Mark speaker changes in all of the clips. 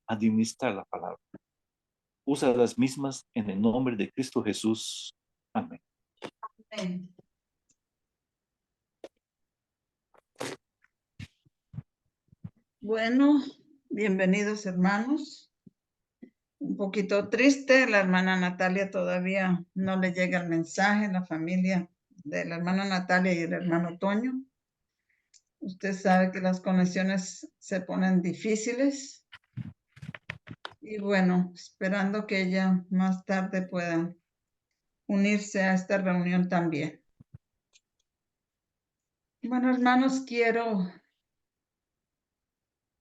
Speaker 1: administrar la palabra. Usa las mismas en el nombre de Cristo Jesús. Amén.
Speaker 2: Amén. Bueno, bienvenidos hermanos. Un poquito triste, la hermana Natalia todavía no le llega el mensaje, la familia de la hermana Natalia y el hermano Toño. Usted sabe que las conexiones se ponen difíciles. Y bueno, esperando que ella más tarde pueda unirse a esta reunión también. Bueno, hermanos, quiero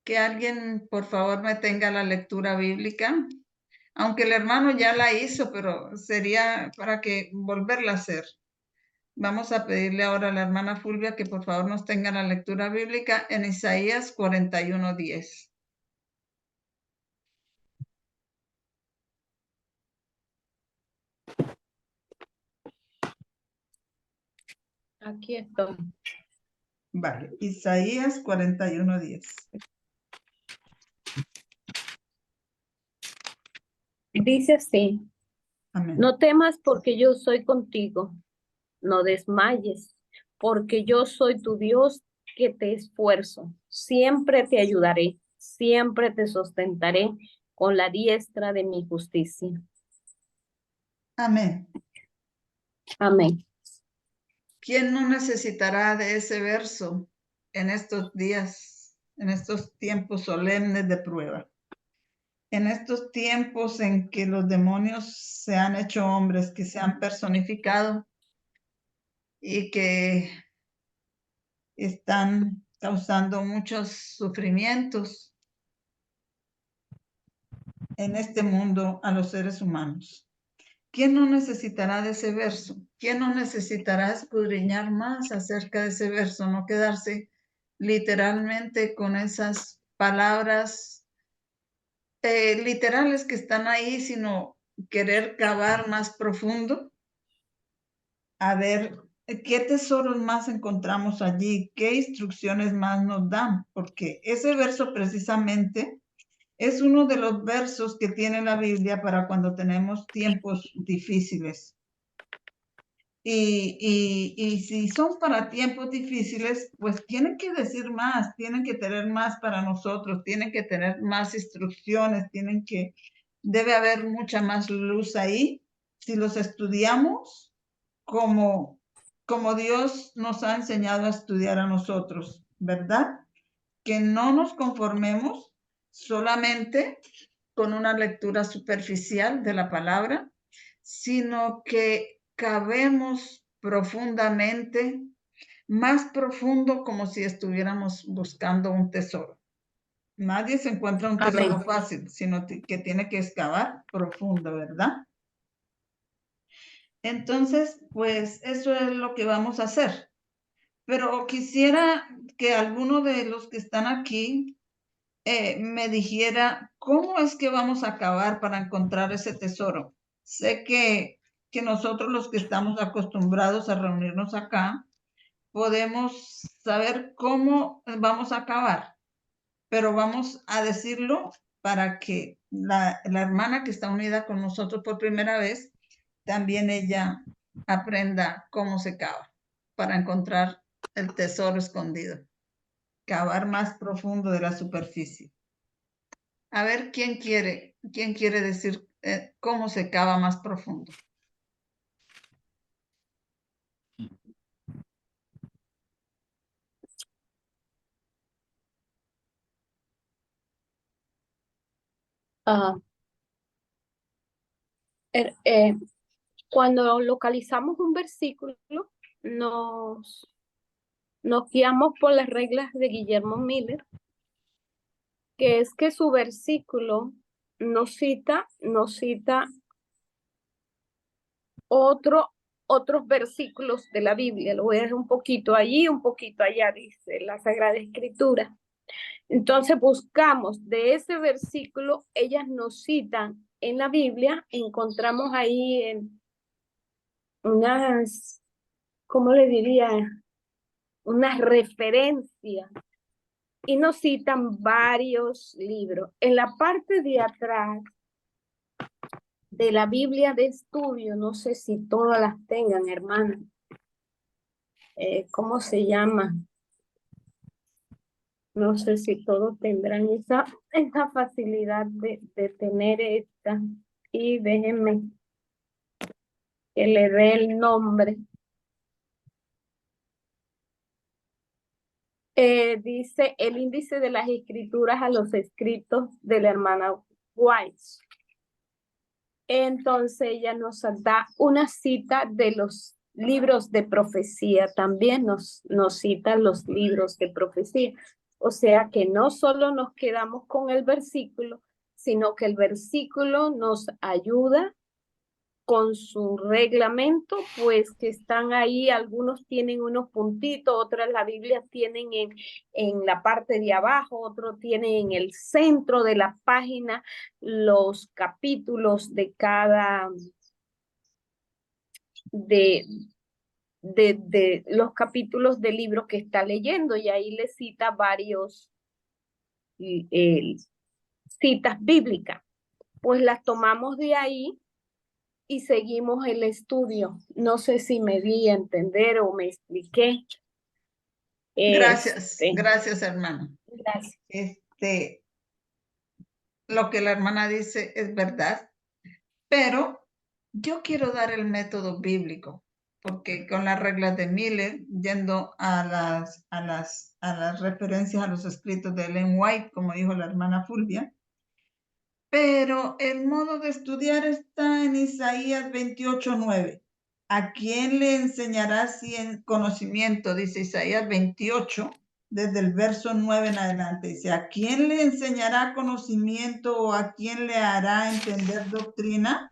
Speaker 2: que alguien, por favor, me tenga la lectura bíblica. Aunque el hermano ya la hizo, pero sería para que volverla a hacer. Vamos a pedirle ahora a la hermana Fulvia que por favor nos tenga la lectura bíblica en Isaías 41:10.
Speaker 3: Aquí estoy.
Speaker 2: Vale, Isaías 41:10.
Speaker 3: Dice así:
Speaker 2: Amén.
Speaker 3: no temas porque yo soy contigo, no desmayes, porque yo soy tu Dios que te esfuerzo. Siempre te ayudaré, siempre te sustentaré con la diestra de mi justicia.
Speaker 2: Amén.
Speaker 3: Amén.
Speaker 2: ¿Quién no necesitará de ese verso en estos días, en estos tiempos solemnes de prueba? En estos tiempos en que los demonios se han hecho hombres, que se han personificado y que están causando muchos sufrimientos en este mundo a los seres humanos. ¿Quién no necesitará de ese verso? ¿Quién no necesitará escudriñar más acerca de ese verso? No quedarse literalmente con esas palabras literales que están ahí, sino querer cavar más profundo, a ver qué tesoros más encontramos allí, qué instrucciones más nos dan, porque ese verso precisamente es uno de los versos que tiene la Biblia para cuando tenemos tiempos difíciles. Y si son para tiempos difíciles, pues tienen que decir más, tienen que tener más para nosotros, tienen que tener más instrucciones, debe haber mucha más luz ahí. Si los estudiamos como Dios nos ha enseñado a estudiar a nosotros, ¿verdad? Que no nos conformemos solamente con una lectura superficial de la palabra, sino que cabemos profundamente, más profundo, como si estuviéramos buscando un tesoro. Nadie se encuentra un tesoro
Speaker 3: Amén.
Speaker 2: fácil, sino que tiene que excavar profundo, ¿verdad? Entonces, pues eso es lo que vamos a hacer. Pero quisiera que alguno de los que están aquí me dijera cómo es que vamos a acabar para encontrar ese tesoro. Sé que nosotros los que estamos acostumbrados a reunirnos acá, podemos saber cómo vamos a acabar, pero vamos a decirlo para que la hermana que está unida con nosotros por primera vez, también ella aprenda cómo se cava para encontrar el tesoro escondido, cavar más profundo de la superficie. A ver, quién quiere decir cómo se cava más profundo?
Speaker 3: Ah, cuando localizamos un versículo, nos guiamos por las reglas de Guillermo Miller, que es que su versículo nos cita otros versículos de la Biblia. Lo voy a dejar un poquito allí, un poquito allá, dice la Sagrada Escritura. Entonces buscamos de ese versículo, ellas nos citan en la Biblia, encontramos ahí ¿cómo le diría? Unas referencias y nos citan varios libros. En la parte de atrás de la Biblia de estudio, no sé si todas las tengan, hermana. ¿Cómo se llama? No sé si todos tendrán esa facilidad de tener esta. Y déjenme que le dé el nombre. Dice el índice de las escrituras a los escritos de la hermana White. Entonces ella nos da una cita de los libros de profecía, también nos cita los libros de profecía. O sea que no solo nos quedamos con el versículo, sino que el versículo nos ayuda con su reglamento, pues que están ahí, algunos tienen unos puntitos, otras la Biblia tienen en la parte de abajo, otros tienen en el centro de la página los capítulos de cada, de los capítulos del libro que está leyendo, y ahí le cita varios citas bíblicas. Pues las tomamos de ahí y seguimos el estudio. No sé si me di a entender o me expliqué.
Speaker 2: Gracias, gracias, hermana.
Speaker 3: Gracias.
Speaker 2: Lo que la hermana dice es verdad, pero yo quiero dar el método bíblico, porque con las reglas de Miller, yendo a las referencias a los escritos de Ellen White, como dijo la hermana Fulvia, pero el modo de estudiar está en Isaías 28:9. ¿A quién le enseñará conocimiento? Dice Isaías 28, desde el verso 9 en adelante. Dice, ¿a quién le enseñará conocimiento o a quién le hará entender doctrina?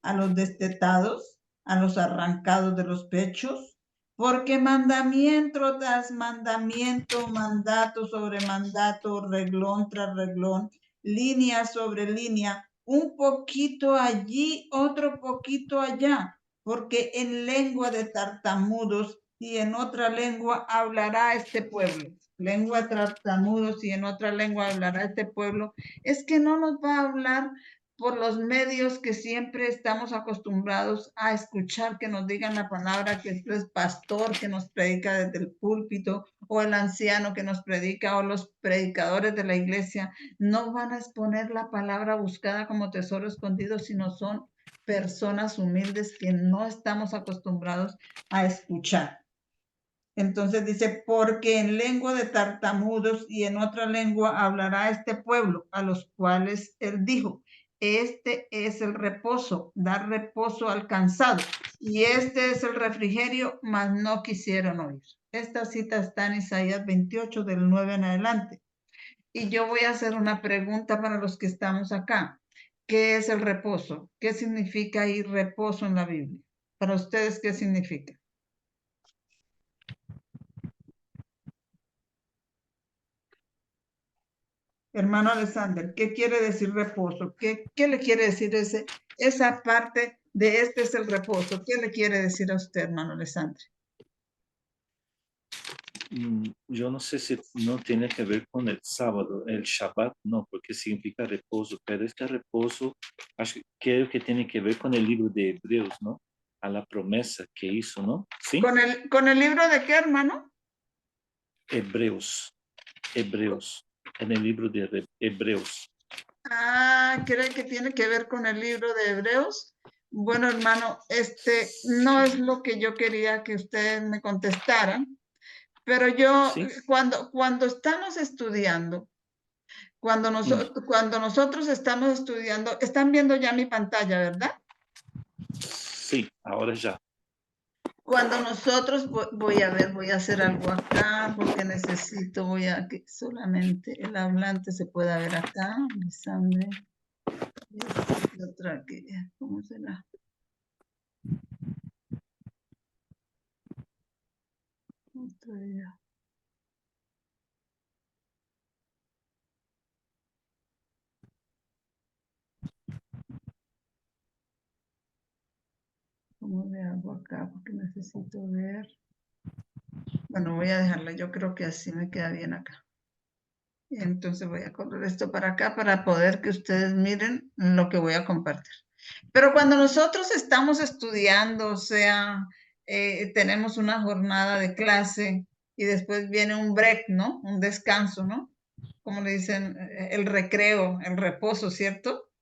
Speaker 2: A los destetados, a los arrancados de los pechos, porque mandamiento tras mandamiento, mandato sobre mandato, reglón tras reglón, línea sobre línea, un poquito allí, otro poquito allá, porque en lengua de tartamudos y en otra lengua hablará este pueblo. Lengua de tartamudos y en otra lengua hablará este pueblo. Es que no nos va a hablar por los medios que siempre estamos acostumbrados a escuchar que nos digan la palabra, que esto es pastor que nos predica desde el púlpito, o el anciano que nos predica, o los predicadores de la iglesia. No van a exponer la palabra buscada como tesoro escondido, sino son personas humildes que no estamos acostumbrados a escuchar. Entonces dice, porque en lengua de tartamudos y en otra lengua hablará este pueblo, a los cuales él dijo, este es el reposo, dar reposo al cansado, y este es el refrigerio, mas no quisieron oír. Esta cita está en Isaías 28, del 9 en adelante. Y yo voy a hacer una pregunta para los que estamos acá. ¿Qué es el reposo? ¿Qué significa ahí reposo en la Biblia? Para ustedes, ¿qué significa? Hermano Alexander, ¿qué quiere decir reposo? ¿Qué le quiere decir esa parte de este es el reposo? ¿Qué le quiere decir a usted, hermano Alexander?
Speaker 1: Yo no sé si no tiene que ver con el sábado, el Shabbat, no, porque significa reposo, pero este reposo creo que tiene que ver con el libro de Hebreos, ¿no? A la promesa que hizo, ¿no? ¿Sí?
Speaker 2: ¿Con el libro de qué, hermano?
Speaker 1: Hebreos, en el libro de Hebreos.
Speaker 2: ¿Cree que tiene que ver con el libro de Hebreos? Bueno, hermano, no es lo que yo quería que ustedes me contestaran, pero yo,
Speaker 1: ¿Sí?
Speaker 2: cuando estamos estudiando, cuando nosotros estamos estudiando, están viendo ya mi pantalla, ¿verdad?
Speaker 1: Sí, ahora ya.
Speaker 2: Cuando nosotros, voy a hacer algo acá, porque necesito, voy a que solamente el hablante se pueda ver acá, Lisandre. Otra que, ¿cómo será? Otra ya. ¿Cómo le hago acá? Porque necesito ver. Bueno, voy a dejarla. Yo creo que así me queda bien acá. Y entonces voy a correr esto para acá para poder que ustedes miren lo que voy a compartir. Pero cuando nosotros estamos estudiando, o sea, tenemos una jornada de clase y después viene un break, ¿no? Un descanso, ¿no? Como le dicen, el recreo, el reposo, ¿cierto?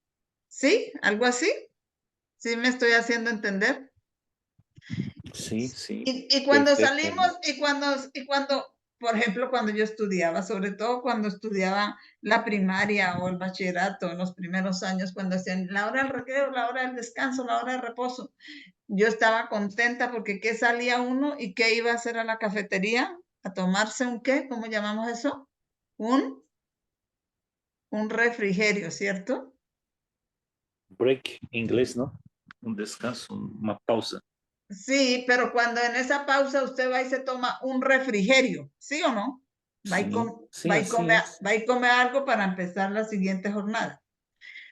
Speaker 2: ¿Sí? ¿Algo así? ¿Sí me estoy haciendo entender?
Speaker 1: Sí, sí.
Speaker 2: Y cuando
Speaker 1: Perfecto.
Speaker 2: salimos, y cuando, por ejemplo, cuando yo estudiaba, sobre todo cuando estudiaba la primaria o el bachillerato en los primeros años, cuando hacían la hora del recreo, la hora del descanso, la hora de reposo, yo estaba contenta porque ¿qué salía uno y qué iba a hacer a la cafetería? A tomarse un qué, ¿cómo llamamos eso? Un refrigerio, ¿cierto?
Speaker 1: Break, inglés, ¿no? Un descanso, una pausa.
Speaker 2: Sí, pero cuando en esa pausa usted va y se toma un refrigerio, ¿sí o no? Va y,
Speaker 1: Sí,
Speaker 2: va y
Speaker 1: así
Speaker 2: come,
Speaker 1: es.
Speaker 2: va y come algo para empezar la siguiente jornada.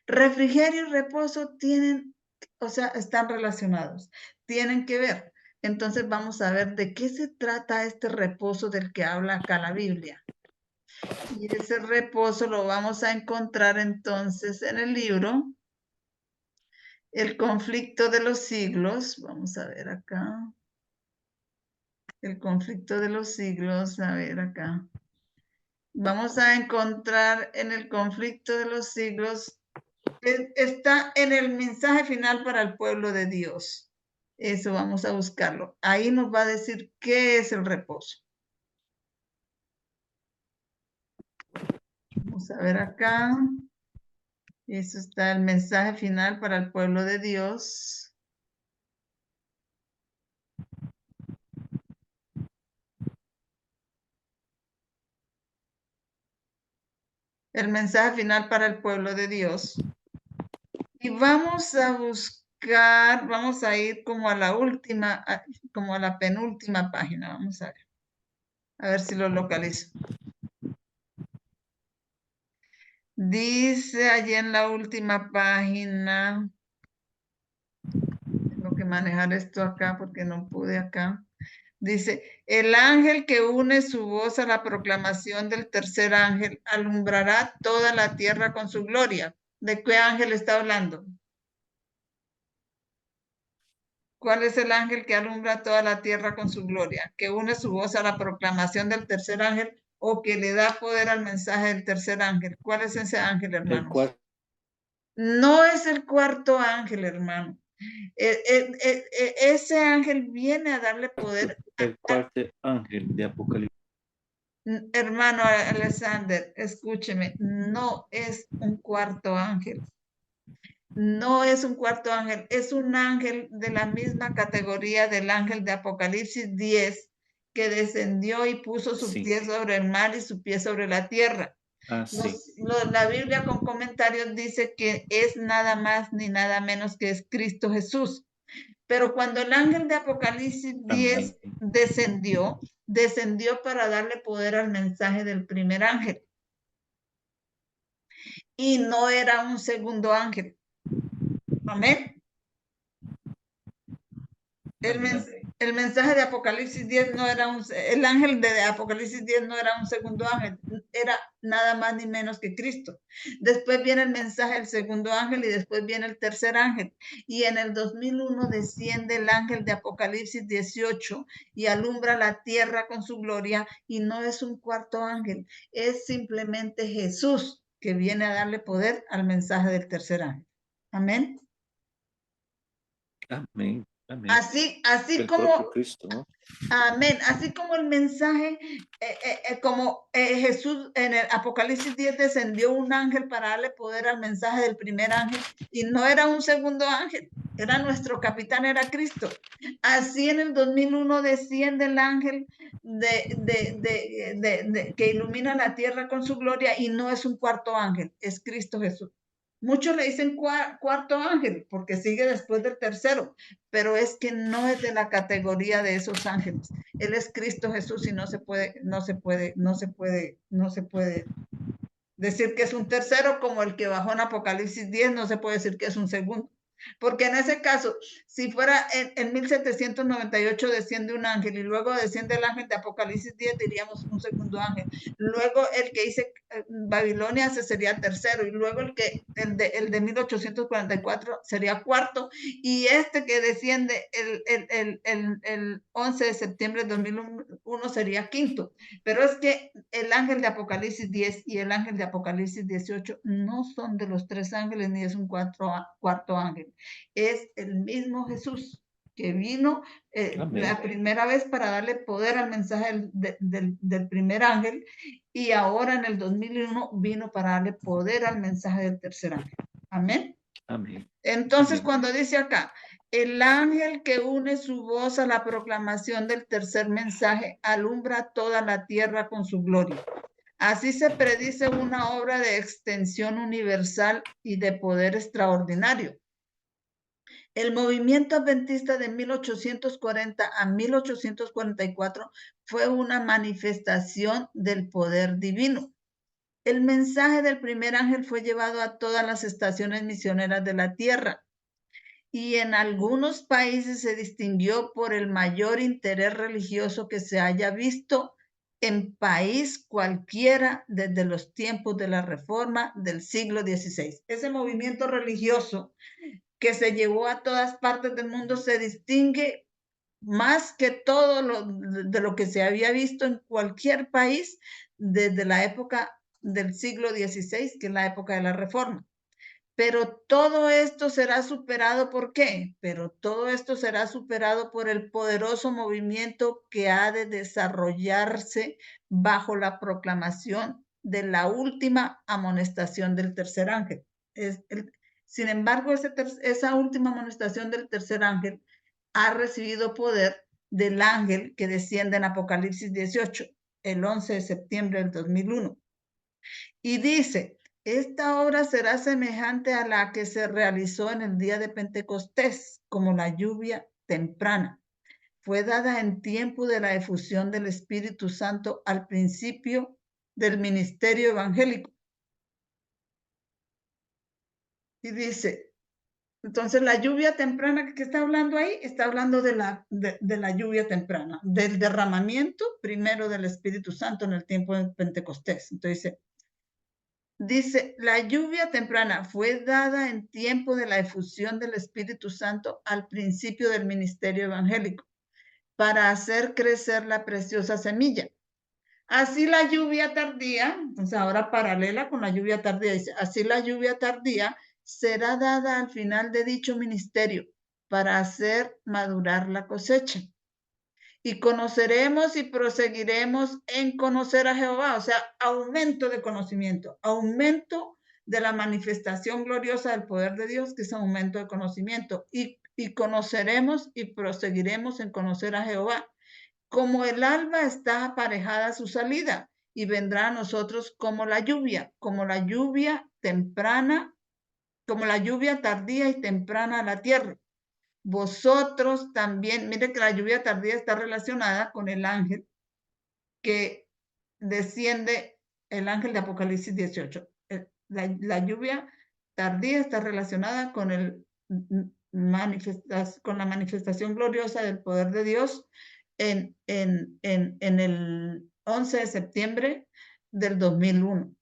Speaker 2: Refrigerio y reposo tienen, o sea, están relacionados, tienen que ver. Entonces vamos a ver de qué se trata este reposo del que habla acá la Biblia. Y ese reposo lo vamos a encontrar entonces en el libro El conflicto de los siglos. Vamos a ver acá. El conflicto de los siglos, a ver acá. Vamos a encontrar en el conflicto de los siglos, está en el mensaje final para el pueblo de Dios. Eso vamos a buscarlo. Ahí nos va a decir qué es el reposo. Vamos a ver acá. Eso está el mensaje final para el pueblo de Dios. El mensaje final para el pueblo de Dios. Y vamos a buscar, vamos a ir como a la última, como a la penúltima página. Vamos a ver si lo localizo. Dice allí en la última página, tengo que manejar esto acá porque no pude acá. Dice, el ángel que une su voz a la proclamación del tercer ángel alumbrará toda la tierra con su gloria. ¿De qué ángel está hablando? ¿Cuál es el ángel que alumbra toda la tierra con su gloria? Que une su voz a la proclamación del tercer ángel o que le da poder al mensaje del tercer ángel. ¿Cuál es ese ángel,
Speaker 1: El
Speaker 2: hermanos?
Speaker 1: cuarto,
Speaker 2: No es el cuarto ángel, hermano. Ese ángel viene a darle poder.
Speaker 1: el cuarto ángel de Apocalipsis.
Speaker 2: Hermano Alexander, escúcheme, no es un cuarto ángel. No es un cuarto ángel, es un ángel de la misma categoría del ángel de Apocalipsis 10 que descendió y puso su
Speaker 1: Sí.
Speaker 2: pie sobre el mar y su pie sobre la tierra.
Speaker 1: Ah, sí.
Speaker 2: La Biblia con comentarios dice que es nada más ni nada menos que es Cristo Jesús. Pero cuando el ángel de Apocalipsis 10
Speaker 1: Amén.
Speaker 2: descendió para darle poder al mensaje del primer ángel. Y no era un segundo ángel. Amén. El mensaje de Apocalipsis 10 no era el ángel de Apocalipsis 10 no era un segundo ángel, era nada más ni menos que Cristo. Después viene el mensaje del segundo ángel y después viene el tercer ángel. Y en el 2001 desciende el ángel de Apocalipsis 18 y alumbra la tierra con su gloria y no es un cuarto ángel, es simplemente Jesús que viene a darle poder al mensaje del tercer ángel. Amén.
Speaker 1: Amén. Amén.
Speaker 2: Así
Speaker 1: el
Speaker 2: como
Speaker 1: propio Cristo, ¿no?
Speaker 2: Amén. Así como el mensaje, Jesús en el Apocalipsis 10 descendió un ángel para darle poder al mensaje del primer ángel y no era un segundo ángel, era nuestro capitán, era Cristo. Así en el 2001 desciende el ángel que ilumina la tierra con su gloria y no es un cuarto ángel, es Cristo Jesús. Muchos le dicen cuarto ángel porque sigue después del tercero, pero es que no es de la categoría de esos ángeles. Él es Cristo Jesús y no se puede decir que es un tercero como el que bajó en Apocalipsis 10, no se puede decir que es un segundo. Porque en ese caso, si fuera en 1798 desciende un ángel y luego desciende el ángel de Apocalipsis 10, diríamos un segundo ángel. Luego el que dice Babilonia, ese sería tercero, y luego el de 1844 sería cuarto, y este que desciende el 11 de septiembre de 2001 sería quinto. Pero es que el ángel de Apocalipsis 10 y el ángel de Apocalipsis 18 no son de los tres ángeles ni es un cuarto ángel. Es el mismo Jesús que vino la primera vez para darle poder al mensaje del primer ángel, y ahora en el 2001 vino para darle poder al mensaje del tercer ángel. Amén.
Speaker 1: Amén.
Speaker 2: Entonces,
Speaker 1: Amén.
Speaker 2: cuando dice acá, el ángel que une su voz a la proclamación del tercer mensaje alumbra toda la tierra con su gloria. Así se predice una obra de extensión universal y de poder extraordinario. El movimiento adventista de 1840 a 1844 fue una manifestación del poder divino. El mensaje del primer ángel fue llevado a todas las estaciones misioneras de la tierra, y en algunos países se distinguió por el mayor interés religioso que se haya visto en país cualquiera desde los tiempos de la Reforma del siglo XVI. Ese movimiento religioso que se llevó a todas partes del mundo se distingue más que todo de lo que se había visto en cualquier país desde la época del siglo XVI, que es la época de la Reforma. Pero todo esto será superado, ¿por qué? Pero todo esto será superado por el poderoso movimiento que ha de desarrollarse bajo la proclamación de la última amonestación del tercer ángel. Sin embargo, esa última amonestación del tercer ángel ha recibido poder del ángel que desciende en Apocalipsis 18, el 11 de septiembre del 2001. Y dice, esta obra será semejante a la que se realizó en el día de Pentecostés, como la lluvia temprana. Fue dada en tiempo de la efusión del Espíritu Santo al principio del ministerio evangélico. Y dice, entonces la lluvia temprana que está hablando ahí, está hablando de la lluvia temprana, del derramamiento primero del Espíritu Santo en el tiempo de Pentecostés. Entonces dice, la lluvia temprana fue dada en tiempo de la efusión del Espíritu Santo al principio del ministerio evangélico, para hacer crecer la preciosa semilla. Así la lluvia tardía, entonces ahora paralela con la lluvia tardía, dice, así la lluvia tardía será dada al final de dicho ministerio para hacer madurar la cosecha. Y conoceremos y proseguiremos en conocer a Jehová, o sea, aumento de conocimiento, aumento de la manifestación gloriosa del poder de Dios, que es aumento de conocimiento, y conoceremos y proseguiremos en conocer a Jehová, como el alba está aparejada a su salida, y vendrá a nosotros como la lluvia temprana, como la lluvia tardía y temprana a la tierra. Vosotros también, mire que la lluvia tardía está relacionada con el ángel que desciende, el ángel de Apocalipsis 18. La lluvia tardía está relacionada con con la manifestación gloriosa del poder de Dios en el 11 de septiembre del 2001.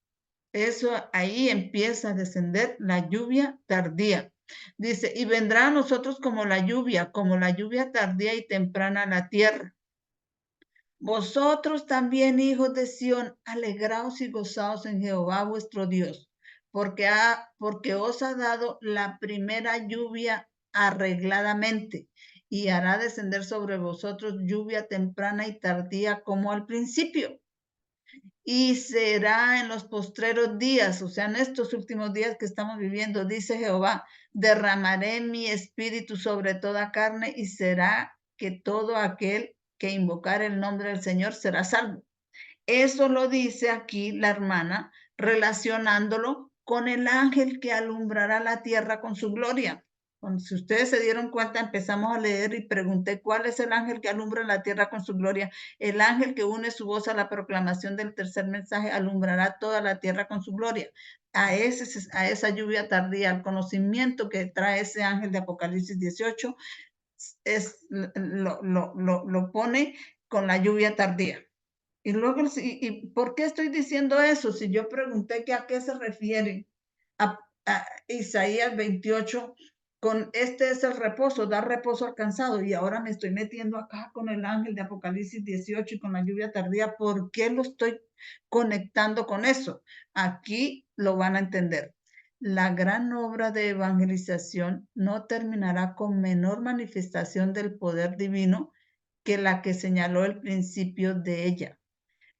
Speaker 2: Eso ahí empieza a descender la lluvia tardía. Dice, y vendrá a nosotros como la lluvia tardía y temprana a la tierra. Vosotros también, hijos de Sión, alegraos y gozaos en Jehová vuestro Dios, porque os ha dado la primera lluvia arregladamente, y hará descender sobre vosotros lluvia temprana y tardía como al principio. Y será en los postreros días, o sea, en estos últimos días que estamos viviendo, dice Jehová, derramaré mi espíritu sobre toda carne, y será que todo aquel que invocar el nombre del Señor será salvo. Eso lo dice aquí la hermana, relacionándolo con el ángel que alumbrará la tierra con su gloria. Si ustedes se dieron cuenta, empezamos a leer y pregunté, ¿cuál es el ángel que alumbra la tierra con su gloria? El ángel que une su voz a la proclamación del tercer mensaje alumbrará toda la tierra con su gloria. a esa lluvia tardía, al conocimiento que trae ese ángel de Apocalipsis 18, lo pone con la lluvia tardía. Y luego, ¿y por qué estoy diciendo eso? Si yo pregunté que a qué se refiere a Isaías 28, con este es el reposo, dar reposo al cansado, y ahora me estoy metiendo acá con el ángel de Apocalipsis 18 y con la lluvia tardía. ¿Por qué lo estoy conectando con eso? Aquí lo van a entender. La gran obra de evangelización no terminará con menor manifestación del poder divino que la que señaló el principio de ella.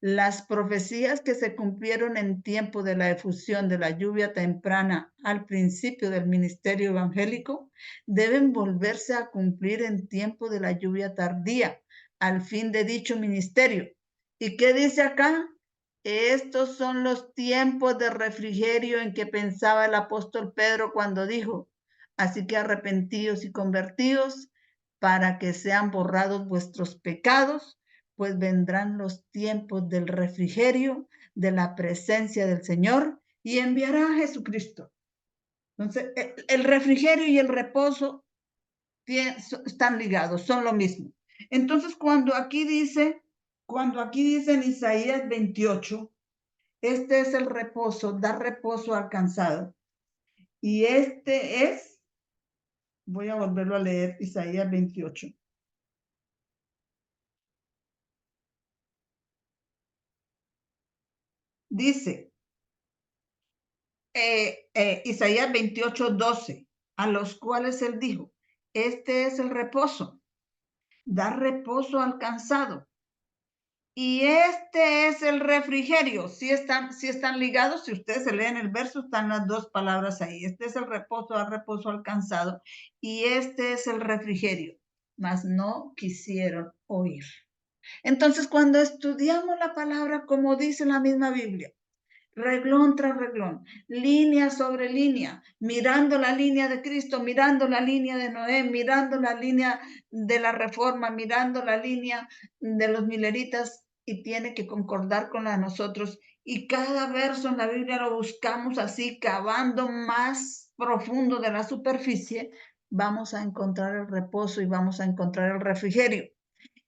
Speaker 2: Las profecías que se cumplieron en tiempo de la efusión de la lluvia temprana al principio del ministerio evangélico deben volverse a cumplir en tiempo de la lluvia tardía al fin de dicho ministerio. ¿Y qué dice acá? Estos son los tiempos de refrigerio en que pensaba el apóstol Pedro cuando dijo: así que arrepentíos y convertíos para que sean borrados vuestros pecados, pues vendrán los tiempos del refrigerio, de la presencia del Señor, y enviará a Jesucristo. Entonces, el refrigerio y el reposo están ligados, son lo mismo. Entonces, cuando aquí dice en Isaías 28, este es el reposo, dar reposo al cansado. Y este es, voy a volverlo a leer, Isaías 28. Dice, Isaías 28, 12, a los cuales él dijo: este es el reposo, dar reposo al cansado. Y este es el refrigerio. Si están ligados, si ustedes se leen el verso, están las dos palabras ahí. Este es el reposo, dar reposo al cansado. Y este es el refrigerio. Mas no quisieron oír. Entonces, cuando estudiamos la palabra, como dice la misma Biblia, reglón tras reglón, línea sobre línea, mirando la línea de Cristo, mirando la línea de Noé, mirando la línea de la Reforma, mirando la línea de los mileritas, y tiene que concordar con la de nosotros. Y cada verso en la Biblia lo buscamos así, cavando más profundo de la superficie, vamos a encontrar el reposo y vamos a encontrar el refrigerio.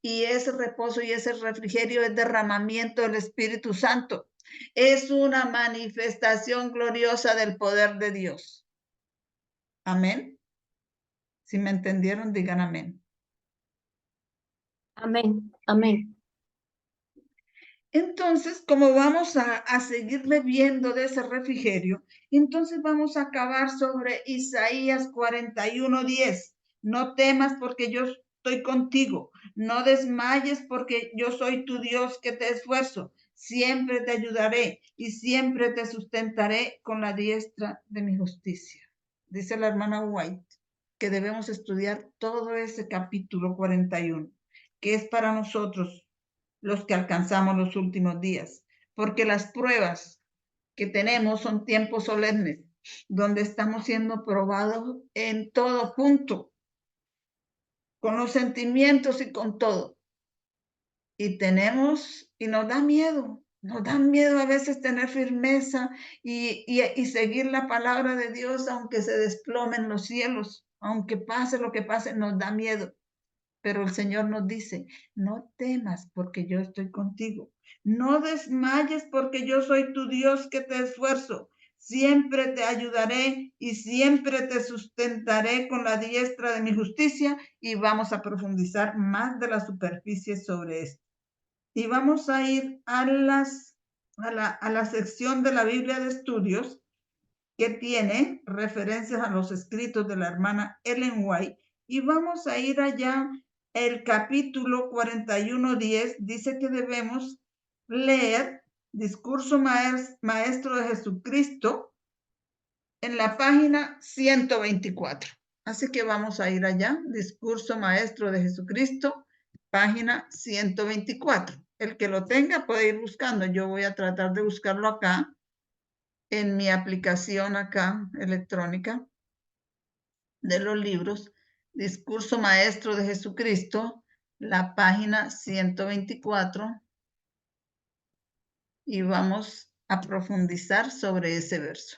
Speaker 2: Y ese reposo y ese refrigerio es derramamiento del Espíritu Santo. Es una manifestación gloriosa del poder de Dios. Amén. Si me entendieron, digan amén.
Speaker 3: Amén, amén.
Speaker 2: Entonces, como vamos a seguir bebiendo de ese refrigerio, entonces vamos a acabar sobre Isaías 41:10. No temas porque yo estoy contigo. No desmayes porque yo soy tu Dios que te esfuerzo. Siempre te ayudaré y siempre te sustentaré con la diestra de mi justicia. Dice la hermana White que debemos estudiar todo ese capítulo 41, que es para nosotros los que alcanzamos los últimos días, porque las pruebas que tenemos son tiempos solemnes, donde estamos siendo probados en todo punto, con los sentimientos y con todo. Y nos da miedo a veces tener firmeza y seguir la palabra de Dios, aunque se desplomen los cielos, aunque pase lo que pase, nos da miedo. Pero el Señor nos dice: no temas porque yo estoy contigo. No desmayes porque yo soy tu Dios que te esfuerzo. Siempre te ayudaré y siempre te sustentaré con la diestra de mi justicia. Y vamos a profundizar más de la superficie sobre esto. Y vamos a ir a la sección de la Biblia de Estudios que tiene referencias a los escritos de la hermana Ellen White, y vamos a ir allá. El capítulo 41:10 dice que debemos leer Discurso Maestro de Jesucristo en la página 124. Así que vamos a ir allá, Discurso Maestro de Jesucristo, página 124. El que lo tenga puede ir buscando. Yo voy a tratar de buscarlo acá en mi aplicación acá electrónica de los libros, Discurso Maestro de Jesucristo, la página 124, y vamos a profundizar sobre ese verso.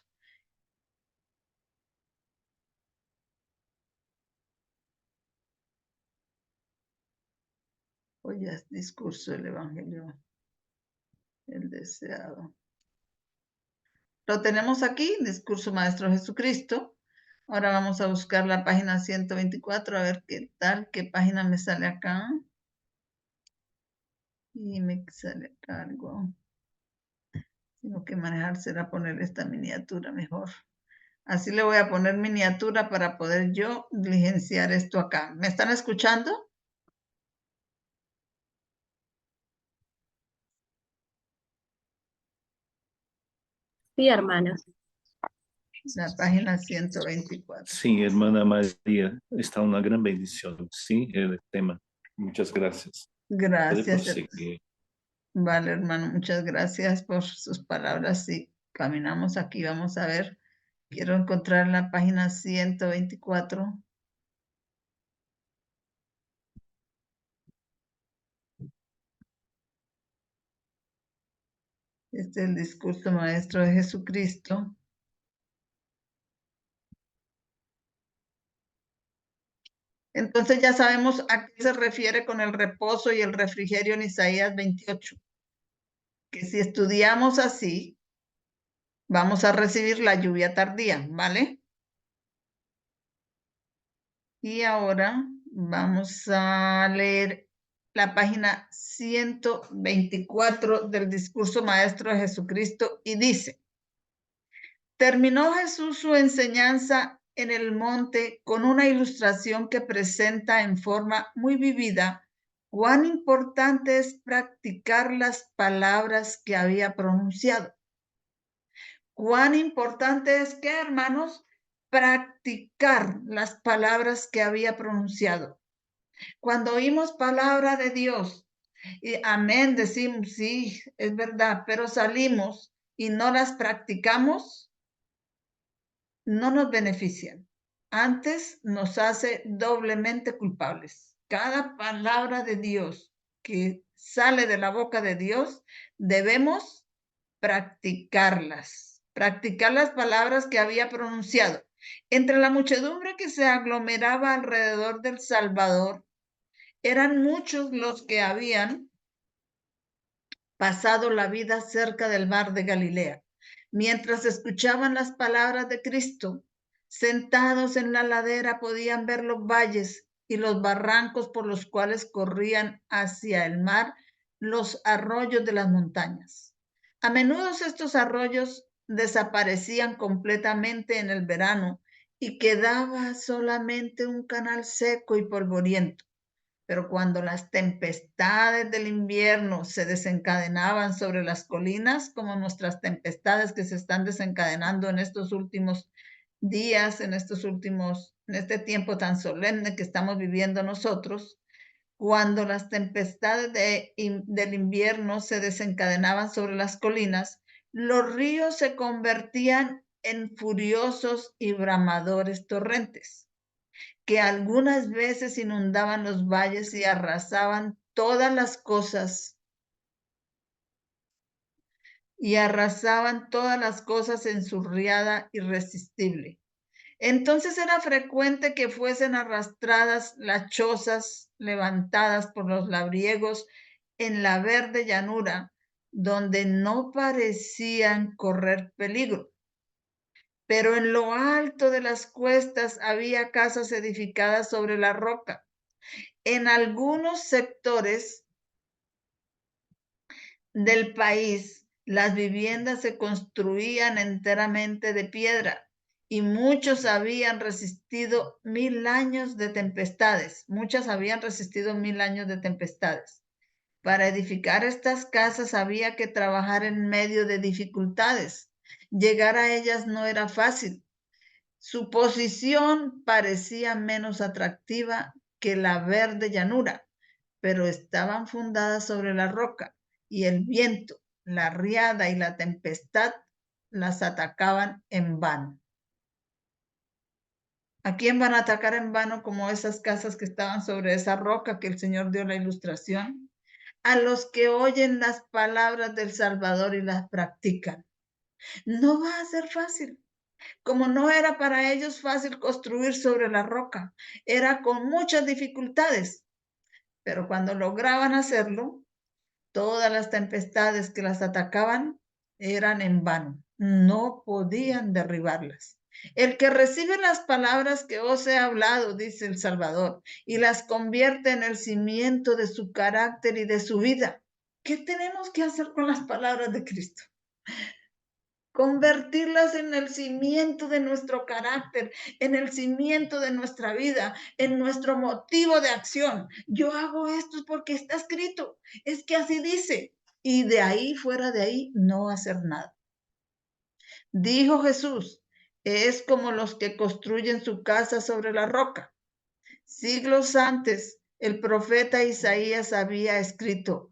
Speaker 2: Hoy es discurso del Evangelio, el deseado. Lo tenemos aquí, discurso Maestro Jesucristo. Ahora vamos a buscar la página 124, a ver qué tal, qué página me sale acá. Y me sale acá algo. Tengo que manejar, será poner esta miniatura mejor. Así le voy a poner miniatura para poder yo diligenciar esto acá. ¿Me están escuchando?
Speaker 3: Sí, hermana.
Speaker 2: La página 124.
Speaker 1: Sí, hermana María, está una gran bendición, sí, el tema. Muchas gracias. Puede
Speaker 2: Gracias.
Speaker 1: proseguir.
Speaker 2: Vale, hermano, muchas gracias por sus palabras. Sí, caminamos aquí, vamos a ver. Quiero encontrar la página 124. Este es el discurso maestro de Jesucristo. Entonces ya sabemos a qué se refiere con el reposo y el refrigerio en Isaías 28. Que si estudiamos así, vamos a recibir la lluvia tardía, ¿vale? Y ahora vamos a leer la página 124 del discurso maestro de Jesucristo y dice: terminó Jesús su enseñanza en el monte con una ilustración que presenta en forma muy vivida cuán importante es practicar las palabras que había pronunciado. Cuán importante es que, hermanos, practicar las palabras que había pronunciado. Cuando oímos palabra de Dios, y amén, decimos, sí, es verdad, pero salimos y no las practicamos, no nos benefician. Antes nos hace doblemente culpables. Cada palabra de Dios que sale de la boca de Dios, debemos practicarlas. Practicar las palabras que había pronunciado. Entre la muchedumbre que se aglomeraba alrededor del Salvador, eran muchos los que habían pasado la vida cerca del mar de Galilea. Mientras escuchaban las palabras de Cristo, sentados en la ladera podían ver los valles y los barrancos por los cuales corrían hacia el mar los arroyos de las montañas. A menudo estos arroyos desaparecían completamente en el verano y quedaba solamente un canal seco y polvoriento. Pero cuando las tempestades del invierno se desencadenaban sobre las colinas, como nuestras tempestades que se están desencadenando en estos últimos días, en este tiempo tan solemne que estamos viviendo nosotros, cuando las tempestades del invierno se desencadenaban sobre las colinas, los ríos se convertían en furiosos y bramadores torrentes que algunas veces inundaban los valles y arrasaban todas las cosas en su riada irresistible. Entonces era frecuente que fuesen arrastradas las chozas levantadas por los labriegos en la verde llanura, donde no parecían correr peligro. Pero en lo alto de las cuestas había casas edificadas sobre la roca. En algunos sectores del país, las viviendas se construían enteramente de piedra y muchos habían resistido 1000 años de tempestades. Muchas habían resistido 1000 años de tempestades. Para edificar estas casas había que trabajar en medio de dificultades. Llegar a ellas no era fácil. Su posición parecía menos atractiva que la verde llanura, pero estaban fundadas sobre la roca y el viento, la riada y la tempestad las atacaban en vano. ¿A quién van a atacar en vano como esas casas que estaban sobre esa roca que el Señor dio la ilustración? a los que oyen las palabras del Salvador y las practican. No va a ser fácil. Como no era para ellos fácil construir sobre la roca, era con muchas dificultades, pero cuando lograban hacerlo, todas las tempestades que las atacaban eran en vano, no podían derribarlas. El que recibe las palabras que os he hablado, dice el Salvador, y las convierte en el cimiento de su carácter y de su vida. ¿Qué tenemos que hacer con las palabras de Cristo? Convertirlas en el cimiento de nuestro carácter, en el cimiento de nuestra vida, en nuestro motivo de acción. Yo hago esto porque está escrito, es que así dice, y de ahí, fuera de ahí, no hacer nada. Dijo Jesús, es como los que construyen su casa sobre la roca. Siglos antes, el profeta Isaías había escrito,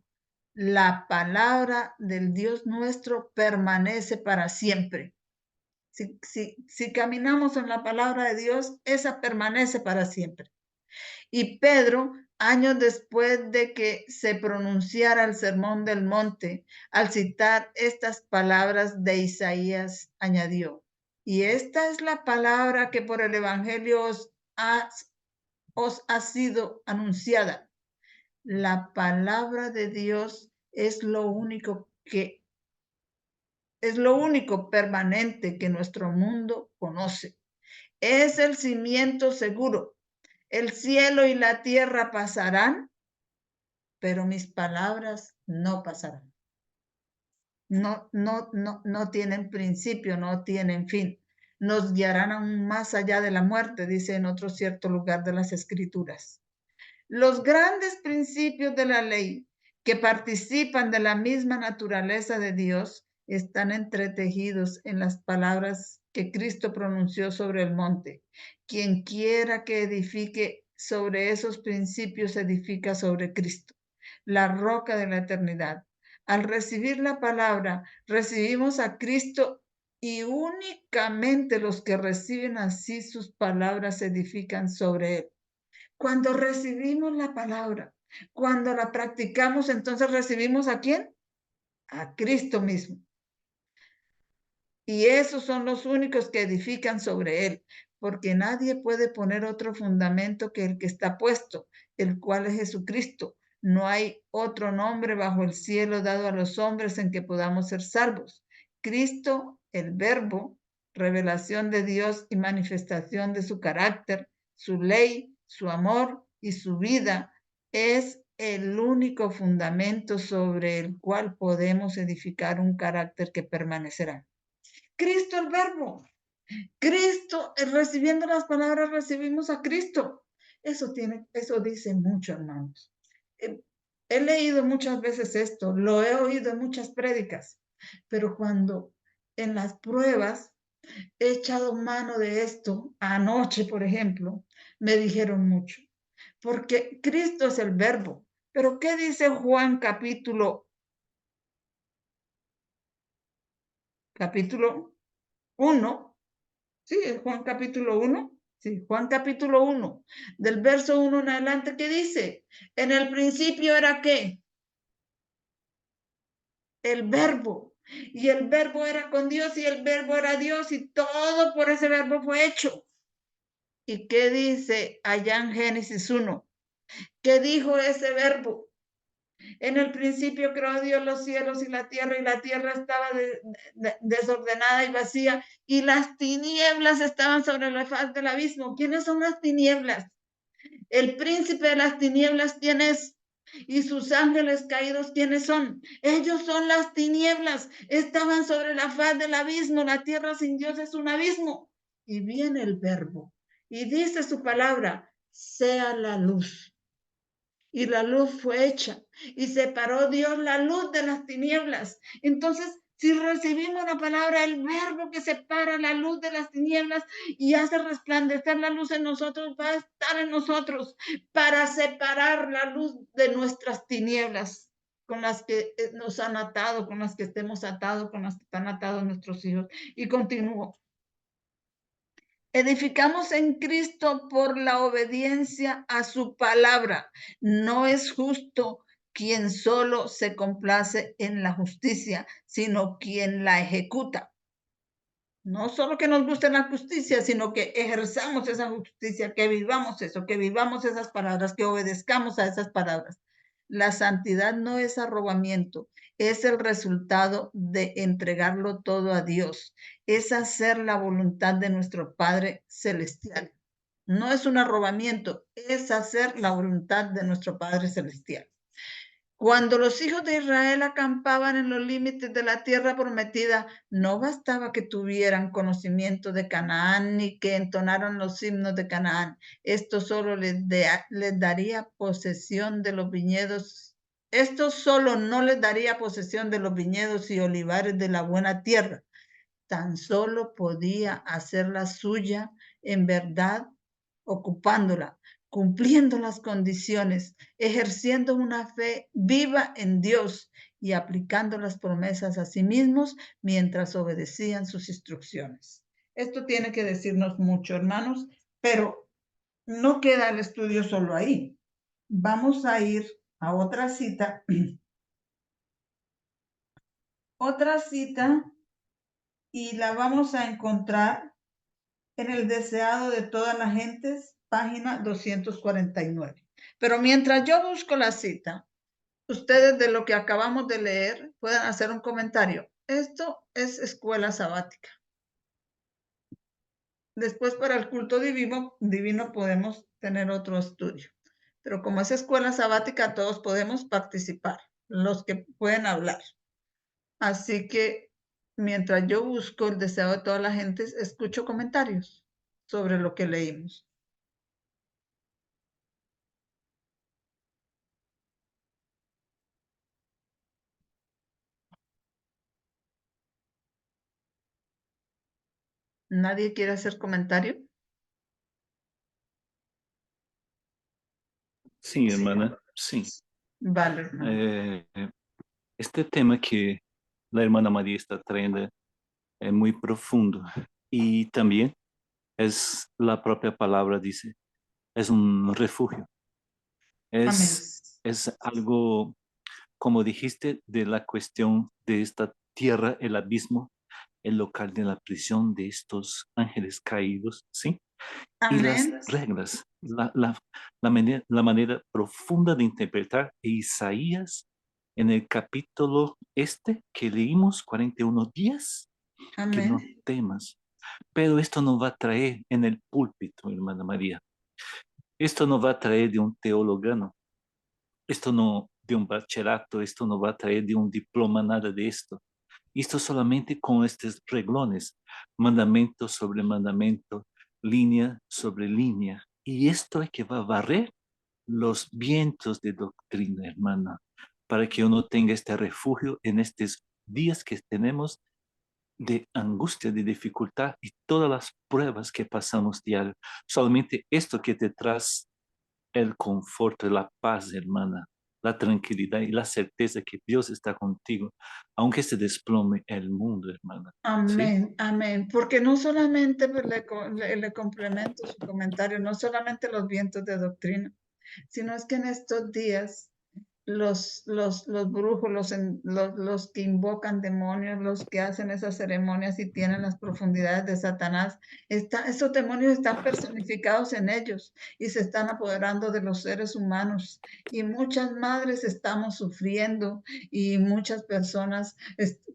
Speaker 2: la palabra del Dios nuestro permanece para siempre. Si caminamos en la palabra de Dios, esa permanece para siempre. Y Pedro, años después de que se pronunciara el Sermón del Monte, al citar estas palabras de Isaías, añadió, y esta es la palabra que por el Evangelio os ha sido anunciada. La palabra de Dios es lo único permanente que nuestro mundo conoce. Es el cimiento seguro. El cielo y la tierra pasarán, pero mis palabras no pasarán. No tienen principio, no tienen fin. Nos guiarán aún más allá de la muerte, dice en otro cierto lugar de las Escrituras. Los grandes principios de la ley que participan de la misma naturaleza de Dios están entretejidos en las palabras que Cristo pronunció sobre el monte. Quien quiera que edifique sobre esos principios, edifica sobre Cristo, la roca de la eternidad. Al recibir la palabra, recibimos a Cristo y únicamente los que reciben así sus palabras edifican sobre él. Cuando recibimos la palabra, cuando la practicamos, entonces recibimos ¿a quién? A Cristo mismo. Y esos son los únicos que edifican sobre él, porque nadie puede poner otro fundamento que el que está puesto, el cual es Jesucristo. No hay otro nombre bajo el cielo dado a los hombres en que podamos ser salvos. Cristo, el Verbo, revelación de Dios y manifestación de su carácter, su ley, su amor y su vida, es el único fundamento sobre el cual podemos edificar un carácter que permanecerá. Cristo el Verbo. Cristo, recibiendo las palabras, recibimos a Cristo. Eso dice mucho, hermanos. He leído muchas veces esto, lo he oído en muchas prédicas, pero cuando en las pruebas he echado mano de esto, anoche, por ejemplo, me dijeron mucho, porque Cristo es el Verbo. Pero ¿qué dice Juan capítulo 1? Sí, Juan capítulo 1. Sí, Juan capítulo 1, del verso 1 en adelante, ¿qué dice? En el principio era ¿qué? El Verbo. Y el Verbo era con Dios y el Verbo era Dios y todo por ese Verbo fue hecho. ¿Y qué dice allá en Génesis 1? ¿Qué dijo ese Verbo? En el principio creó Dios los cielos y la tierra estaba desordenada y vacía, y las tinieblas estaban sobre la faz del abismo. ¿Quiénes son las tinieblas? El príncipe de las tinieblas, ¿quién es? Y sus ángeles caídos, ¿quiénes son? Ellos son las tinieblas, estaban sobre la faz del abismo, la tierra sin Dios es un abismo. Y viene el Verbo, y dice su palabra, sea la luz. Y la luz fue hecha y separó Dios la luz de las tinieblas. Entonces, si recibimos la palabra, el Verbo que separa la luz de las tinieblas y hace resplandecer la luz en nosotros, va a estar en nosotros para separar la luz de nuestras tinieblas con las que nos han atado, con las que estemos atados, con las que están atados nuestros hijos. Y continúo. Edificamos en Cristo por la obediencia a su palabra. No es justo quien solo se complace en la justicia, sino quien la ejecuta. No solo que nos guste la justicia, sino que ejerzamos esa justicia, que vivamos eso, que vivamos esas palabras, que obedezcamos a esas palabras. La santidad no es arrobamiento, es el resultado de entregarlo todo a Dios, es hacer la voluntad de nuestro Padre Celestial. No es un arrobamiento, es hacer la voluntad de nuestro Padre Celestial. Cuando los hijos de Israel acampaban en los límites de la tierra prometida, no bastaba que tuvieran conocimiento de Canaán ni que entonaran los himnos de Canaán. Esto solo les daría posesión de los viñedos. Esto solo no les daría posesión de los viñedos y olivares de la buena tierra. Tan solo podía hacerla suya en verdad, ocupándola, cumpliendo las condiciones, ejerciendo una fe viva en Dios y aplicando las promesas a sí mismos mientras obedecían sus instrucciones. Esto tiene que decirnos mucho, hermanos, pero no queda el estudio solo ahí. Vamos a ir a otra cita. Otra cita y la vamos a encontrar en el deseado de todas las gentes, página 249. Pero mientras yo busco la cita, ustedes de lo que acabamos de leer pueden hacer un comentario. Esto es escuela sabática. Después para el culto divino podemos tener otro estudio. Pero como es escuela sabática, todos podemos participar, los que pueden hablar. Así que mientras yo busco el deseo de todas las gentes, escucho comentarios sobre lo que leímos. ¿Nadie quiere hacer comentario?
Speaker 1: Sí, hermana, sí.
Speaker 2: Vale, hermano.
Speaker 1: Este tema que la hermana María está trayendo es muy profundo y también es la propia palabra, dice, es un refugio.
Speaker 2: Amén.
Speaker 1: Es algo, como dijiste, de la cuestión de esta tierra, el abismo, el local de la prisión de estos ángeles caídos, ¿sí? Y las
Speaker 2: Amén.
Speaker 1: reglas, la manera profunda de interpretar Isaías en el capítulo que leímos, 41 días, que no
Speaker 2: Amén.
Speaker 1: temas. Pero esto no va a traer en el púlpito, hermana María. Esto no va a traer de un teologano. Esto no de un bachillerato, esto no va a traer de un diploma, nada de esto. Esto solamente con estos reglones, mandamento sobre mandamento, línea sobre línea. Y esto es que va a barrer los vientos de doctrina, hermana, para que uno tenga este refugio en estos días que tenemos de angustia, de dificultad y todas las pruebas que pasamos diario. Solamente esto que te trae el confort, la paz, hermana, la tranquilidad y la certeza que Dios está contigo, aunque se desplome el mundo, hermana. ¿Sí?
Speaker 2: Amén, amén. Porque no solamente pues, le complemento su comentario, no solamente los vientos de doctrina, sino es que en estos días los brujos, los que invocan demonios, los que hacen esas ceremonias y tienen las profundidades de Satanás, esos demonios están personificados en ellos y se están apoderando de los seres humanos. Y muchas madres estamos sufriendo y muchas personas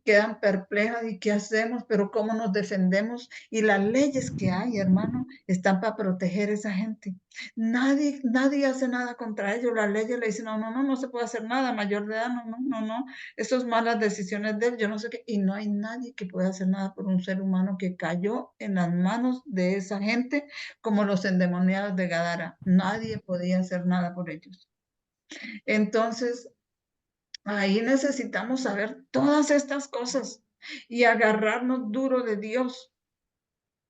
Speaker 2: quedan perplejas y qué hacemos, pero cómo nos defendemos. Y las leyes que hay, hermano, están para proteger a esa gente. Nadie hace nada contra ellos. Las leyes le dicen, no se puede hacer nada, mayor de edad, no, eso es malas decisiones de él, yo no sé qué, y no hay nadie que pueda hacer nada por un ser humano que cayó en las manos de esa gente, como los endemoniados de Gadara. Nadie podía hacer nada por ellos. Entonces, ahí necesitamos saber todas estas cosas y agarrarnos duro de Dios,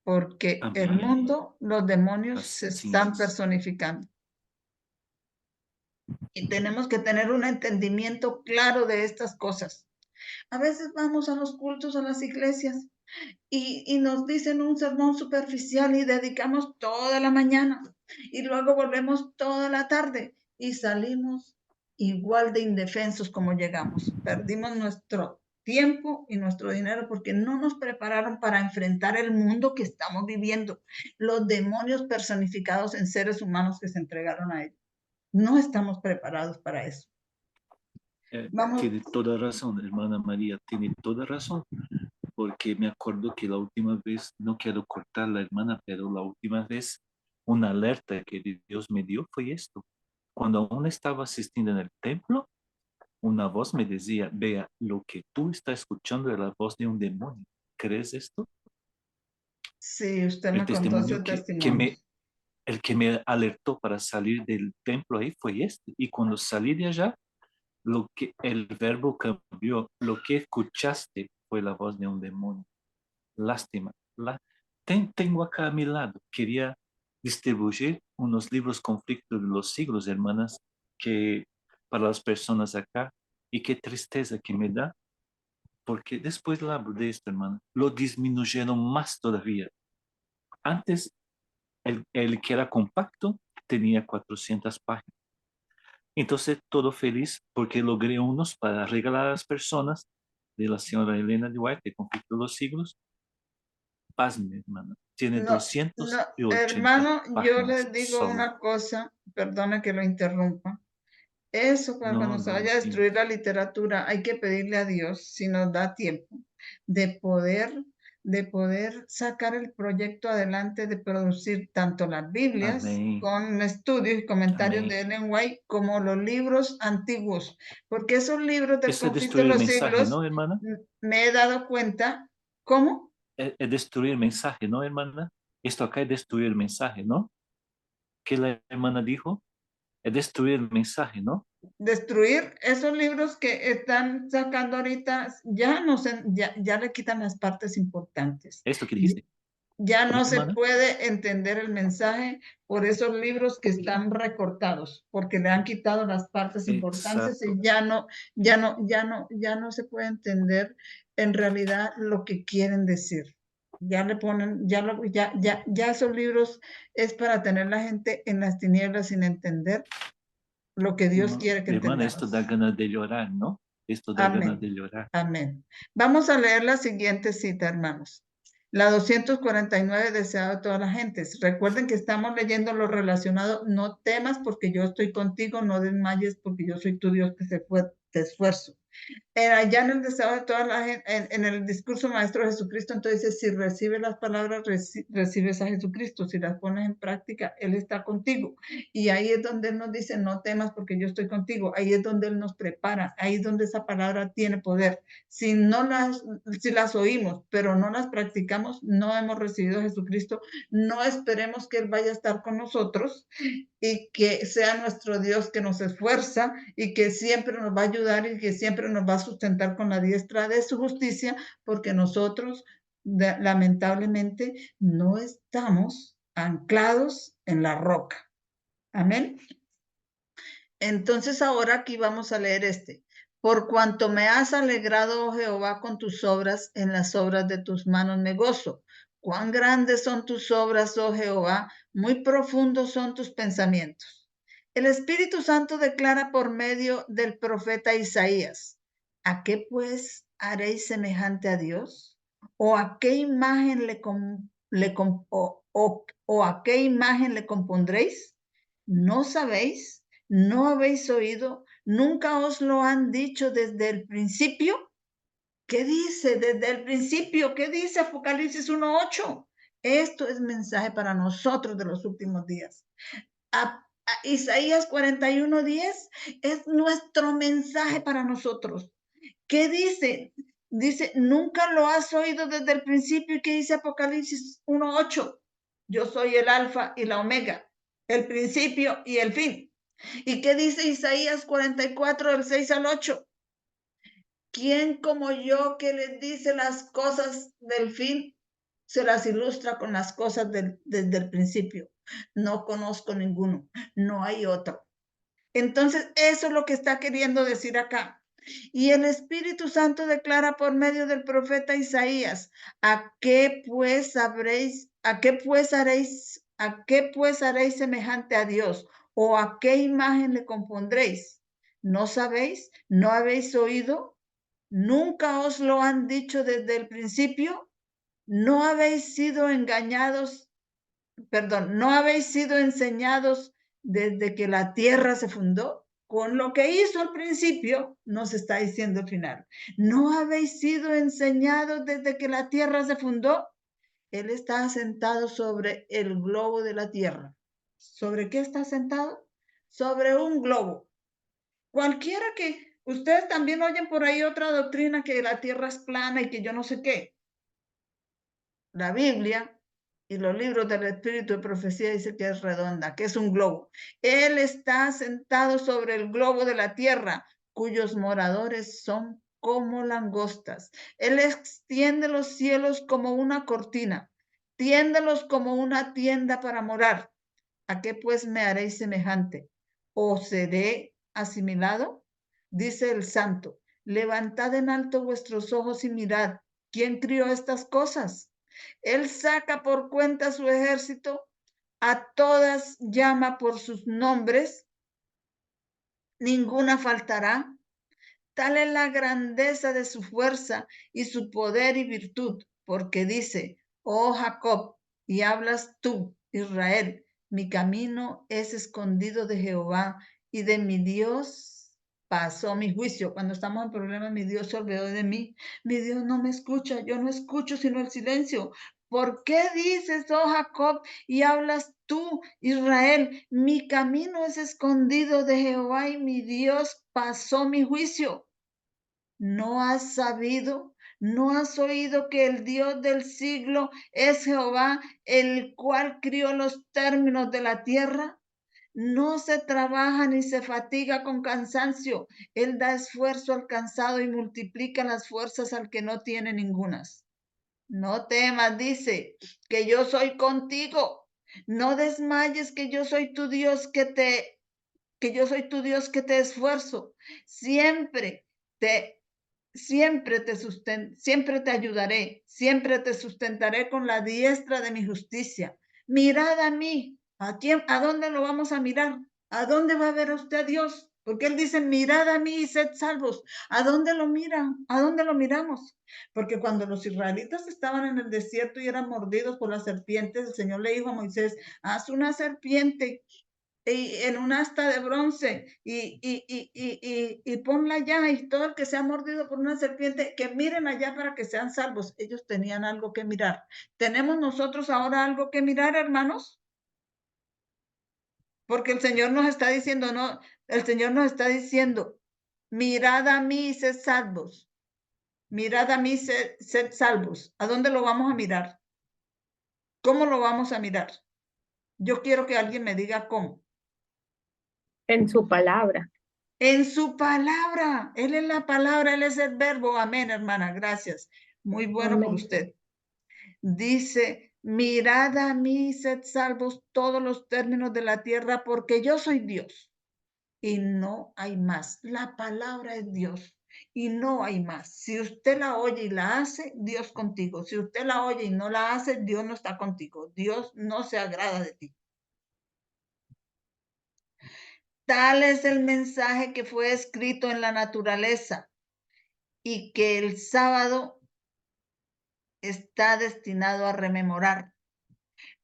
Speaker 2: porque el
Speaker 1: Amén.
Speaker 2: mundo, los demonios se
Speaker 1: Así
Speaker 2: están
Speaker 1: es.
Speaker 2: personificando. Y tenemos que tener un entendimiento claro de estas cosas. A veces vamos a los cultos, a las iglesias, y nos dicen un sermón superficial y dedicamos toda la mañana y luego volvemos toda la tarde y salimos igual de indefensos como llegamos. Perdimos nuestro tiempo y nuestro dinero porque no nos prepararon para enfrentar el mundo que estamos viviendo. Los demonios personificados en seres humanos que se entregaron a ellos. No estamos preparados para eso. Vamos.
Speaker 1: Tiene toda razón, hermana María, tiene toda razón. Porque me acuerdo que la última vez, no quiero cortar la hermana, pero la última vez una alerta que Dios me dio fue esto. Cuando aún estaba asistiendo en el templo, una voz me decía, vea, lo que tú estás escuchando es la voz de un demonio. ¿Crees esto?
Speaker 2: Sí, usted
Speaker 1: El
Speaker 2: me contó ese
Speaker 1: testimonio
Speaker 2: testimonio.
Speaker 1: el que me alertó para salir del templo ahí fue este. Y cuando salí de allá, el verbo cambió. Lo que escuchaste fue la voz de un demonio. Lástima. Tengo acá a mi lado. Quería distribuir unos libros Conflictos de los Siglos, hermanas, que para las personas acá. Y qué tristeza que me da, porque después hablo de esto, hermana. Lo disminuyeron más todavía. Antes, el que era compacto tenía 400 páginas. Entonces, todo feliz porque logré unos para regalar a las personas de la señora Elena de White, de Conflicto de los Siglos. Pazme, hermana. Tiene
Speaker 2: No,
Speaker 1: 280
Speaker 2: hermano, yo
Speaker 1: páginas
Speaker 2: les digo
Speaker 1: solo.
Speaker 2: una cosa, perdone que lo interrumpa. Eso, cuando
Speaker 1: No,
Speaker 2: se
Speaker 1: no,
Speaker 2: vaya a
Speaker 1: imagino.
Speaker 2: destruir la literatura, hay que pedirle a Dios, si nos da tiempo, de poder sacar el proyecto adelante, de producir tanto las Biblias
Speaker 1: Amén.
Speaker 2: con estudios y comentarios
Speaker 1: Amén.
Speaker 2: de Ellen White como los libros antiguos, porque esos libros del
Speaker 1: Eso es
Speaker 2: conflicto de
Speaker 1: destruir el
Speaker 2: los
Speaker 1: mensaje,
Speaker 2: siglos,
Speaker 1: ¿no, hermana?
Speaker 2: me he dado cuenta, ¿cómo?
Speaker 1: Es destruir el mensaje, ¿no, hermana? Esto acá es destruir el mensaje, ¿no? ¿Qué la hermana dijo? Es destruir el mensaje, ¿no?
Speaker 2: Destruir esos libros que están sacando ahorita, ya no se, ya le quitan las partes importantes.
Speaker 1: Esto que dijiste.
Speaker 2: Ya
Speaker 1: ¿Cómo,
Speaker 2: no se
Speaker 1: hermana?
Speaker 2: puede entender el mensaje por esos libros que están recortados, porque le han quitado las partes importantes
Speaker 1: Exacto.
Speaker 2: y ya no se puede entender en realidad lo que quieren decir. Ya le ponen, ya esos libros es para tener la gente en las tinieblas sin entender lo que Dios
Speaker 1: No,
Speaker 2: quiere que
Speaker 1: hermana, esto da
Speaker 2: entendamos.
Speaker 1: ganas de llorar, ¿no? Esto da ganas de
Speaker 2: Amén.
Speaker 1: llorar.
Speaker 2: Amén. Vamos a leer la siguiente cita, hermanos. La 249, deseado de todas las gentes. Recuerden que estamos leyendo lo relacionado. No temas porque yo estoy contigo, no desmayes porque yo soy tu Dios que te esfuerzo. Allá en el deseo de toda la gente, en el discurso maestro de Jesucristo, entonces dice, si recibes las palabras, recibes a Jesucristo, si las pones en práctica, Él está contigo. Y ahí es donde Él nos dice, no temas porque yo estoy contigo. Ahí es donde Él nos prepara, ahí es donde esa palabra tiene poder. Si las oímos, pero no las practicamos, no hemos recibido a Jesucristo, no esperemos que Él vaya a estar con nosotros y que sea nuestro Dios que nos esfuerza y que siempre nos va a ayudar y que siempre nos va a sustentar con la diestra de su justicia, porque nosotros lamentablemente no estamos anclados en la roca. Amén. Entonces ahora aquí vamos a leer Por cuanto me has alegrado, oh Jehová, con tus obras, en las obras de tus manos me gozo. Cuán grandes son tus obras, oh Jehová, muy profundos son tus pensamientos. El Espíritu Santo declara por medio del profeta Isaías, ¿a qué pues haréis semejante a Dios? ¿O a qué imagen o a qué imagen le compondréis? ¿No sabéis? ¿No habéis oído? ¿Nunca os lo han dicho desde el principio? ¿Qué dice desde el principio? ¿Qué dice Apocalipsis 1:8? Esto es mensaje para nosotros de los últimos días. Isaías 41:10 es nuestro mensaje para nosotros. ¿Qué dice? Dice, nunca lo has oído desde el principio. ¿Y qué dice Apocalipsis 1:8? Yo soy el alfa y la omega, el principio y el fin. ¿Y qué dice Isaías 44, del 6 al 8? ¿Quién como yo que les dice las cosas del fin, se las ilustra con las cosas desde el principio? No conozco ninguno, no hay otro. Entonces, eso es lo que está queriendo decir acá. Y el Espíritu Santo declara por medio del profeta Isaías, ¿a qué pues haréis semejante a Dios? ¿O a qué imagen le compondréis? ¿No sabéis? ¿No habéis oído? ¿Nunca os lo han dicho desde el principio? ¿No habéis sido engañados? Perdón, ¿no habéis sido enseñados desde que la tierra se fundó? Con lo que hizo al principio, nos está diciendo al final. ¿No habéis sido enseñados desde que la tierra se fundó? Él está sentado sobre el globo de la tierra. ¿Sobre qué está sentado? Sobre un globo. Cualquiera que, ustedes también oyen por ahí otra doctrina que la tierra es plana y que yo no sé qué. La Biblia y los libros del Espíritu de Profecía dice que es redonda, que es un globo. Él está sentado sobre el globo de la tierra, cuyos moradores son como langostas. Él extiende los cielos como una cortina, tiéndelos como una tienda para morar. ¿A qué pues me haréis semejante? ¿O seré asimilado? Dice el santo, levantad en alto vuestros ojos y mirad, ¿quién crió estas cosas? Él saca por cuenta su ejército, a todas llama por sus nombres, ninguna faltará. Tal es la grandeza de su fuerza y su poder y virtud, porque dice, oh Jacob, y hablas tú, Israel, mi camino es escondido de Jehová y de mi Dios pasó mi juicio. Cuando estamos en problemas, mi Dios se olvidó de mí. Mi Dios no me escucha, yo no escucho sino el silencio. ¿Por qué dices, oh Jacob, y hablas tú, Israel? Mi camino es escondido de Jehová y mi Dios pasó mi juicio. ¿No has sabido? ¿No has oído que el Dios del siglo es Jehová, el cual crió los términos de la tierra? No se trabaja ni se fatiga con cansancio. Él da esfuerzo al cansado y multiplica las fuerzas al que no tiene ningunas. No temas, dice, que yo soy contigo. No desmayes, que yo soy tu Dios que yo soy tu Dios que te esfuerzo. Siempre te ayudaré, siempre te sustentaré con la diestra de mi justicia. Mirad a mí. ¿A dónde lo vamos a mirar? ¿A dónde va a ver usted a Dios? Porque Él dice, mirad a mí y sed salvos. ¿A dónde lo miran? ¿A dónde lo miramos? Porque cuando los israelitas estaban en el desierto y eran mordidos por las serpientes, el Señor le dijo a Moisés, haz una serpiente en un asta de bronce y ponla allá, y todo el que sea mordido por una serpiente, que miren allá para que sean salvos. Ellos tenían algo que mirar. ¿Tenemos nosotros ahora algo que mirar, hermanos? Porque el Señor nos está diciendo, no, el Señor nos está diciendo, mirad a mí y sed salvos. Mirad a mí, sed salvos. ¿A dónde lo vamos a mirar? ¿Cómo lo vamos a mirar? Yo quiero que alguien me diga cómo.
Speaker 3: En su palabra.
Speaker 2: En su palabra. Él es la palabra, Él es el verbo. Amén, hermana. Gracias. Muy bueno por
Speaker 3: Amén.
Speaker 2: usted. Dice, mirad a mí, sed salvos todos los términos de la tierra, porque yo soy Dios y no hay más. La palabra es Dios y no hay más. Si usted la oye y la hace, Dios contigo. Si usted la oye y no la hace, Dios no está contigo. Dios no se agrada de ti. Tal es el mensaje que fue escrito en la naturaleza y que el sábado está destinado a rememorar.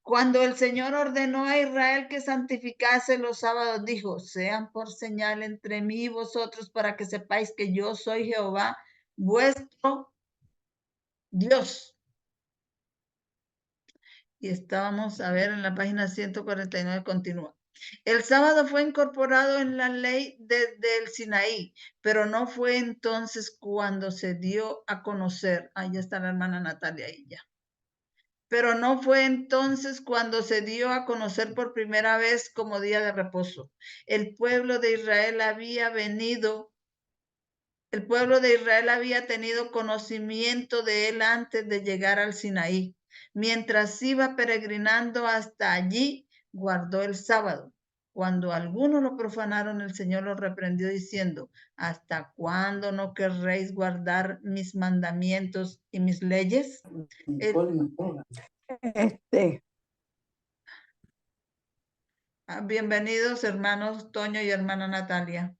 Speaker 2: Cuando el Señor ordenó a Israel que santificase los sábados, dijo, sean por señal entre mí y vosotros para que sepáis que yo soy Jehová, vuestro Dios. Y estábamos a ver en la página 149, continúa. El sábado fue incorporado en la ley desde el Sinaí, pero no fue entonces cuando se dio a conocer. Ahí está la hermana Natalia ahí ya. Pero no fue entonces cuando se dio a conocer por primera vez como día de reposo. El pueblo de Israel había tenido conocimiento de él antes de llegar al Sinaí. Mientras iba peregrinando hasta allí, guardó el sábado. Cuando algunos lo profanaron, el Señor los reprendió diciendo, ¿hasta cuándo no querréis guardar mis mandamientos y mis leyes? Bienvenidos, hermanos Toño y hermana Natalia.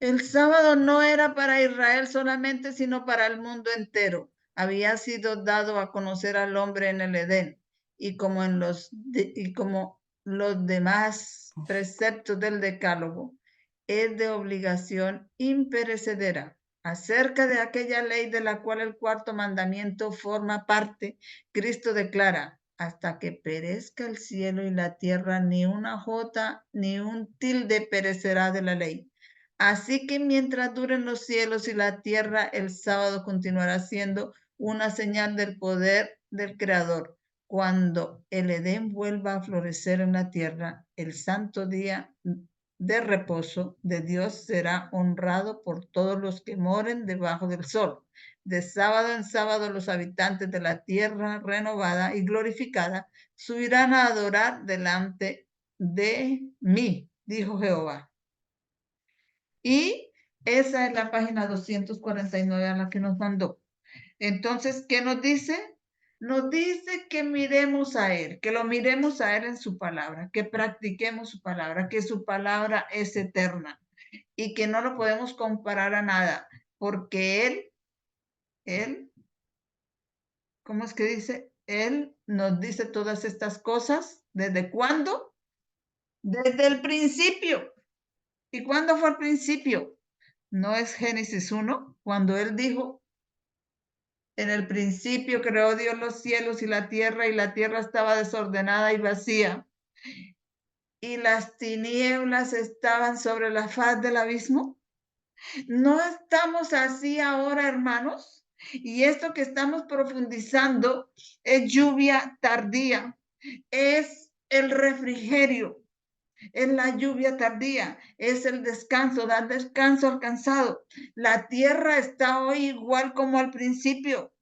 Speaker 2: El sábado no era para Israel solamente, sino para el mundo entero. Había sido dado a conocer al hombre en el Edén, y como los demás preceptos del Decálogo, es de obligación imperecedera. Acerca de aquella ley de la cual el cuarto mandamiento forma parte, Cristo declara: hasta que perezca el cielo y la tierra, ni una jota ni un tilde perecerá de la ley. Así que mientras duren los cielos y la tierra, el sábado continuará siendo una señal del poder del Creador. Cuando el Edén vuelva a florecer en la tierra, el santo día de reposo de Dios será honrado por todos los que moren debajo del sol. De sábado en sábado los habitantes de la tierra renovada y glorificada subirán a adorar delante de mí, dijo Jehová. Y esa es la página 249 a la que nos mandó. Entonces, ¿qué nos dice? Nos dice que miremos a Él, que lo miremos a Él en su palabra, que practiquemos su palabra, que su palabra es eterna y que no lo podemos comparar a nada, porque Él, ¿cómo es que dice? Él nos dice todas estas cosas. ¿Desde cuándo? Desde el principio. ¿Y cuándo fue el principio? ¿No es Génesis 1? Cuando Él dijo: en el principio creó Dios los cielos y la tierra estaba desordenada y vacía, y las tinieblas estaban sobre la faz del abismo. ¿No estamos así ahora, hermanos? Y esto que estamos profundizando es lluvia tardía, es el refrigerio, es la lluvia tardía, es el descanso, dar descanso al cansado. La tierra está hoy igual como al principio.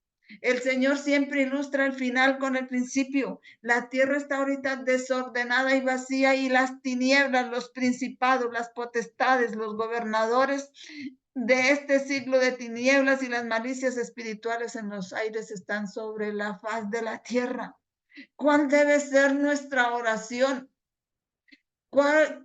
Speaker 2: El Señor siempre ilustra el final con el principio. La tierra está ahorita desordenada y vacía, y las tinieblas, los principados, las potestades, los gobernadores de este siglo de tinieblas y las malicias espirituales en los aires están sobre la faz de la tierra. ¿Cuál debe ser nuestra oración?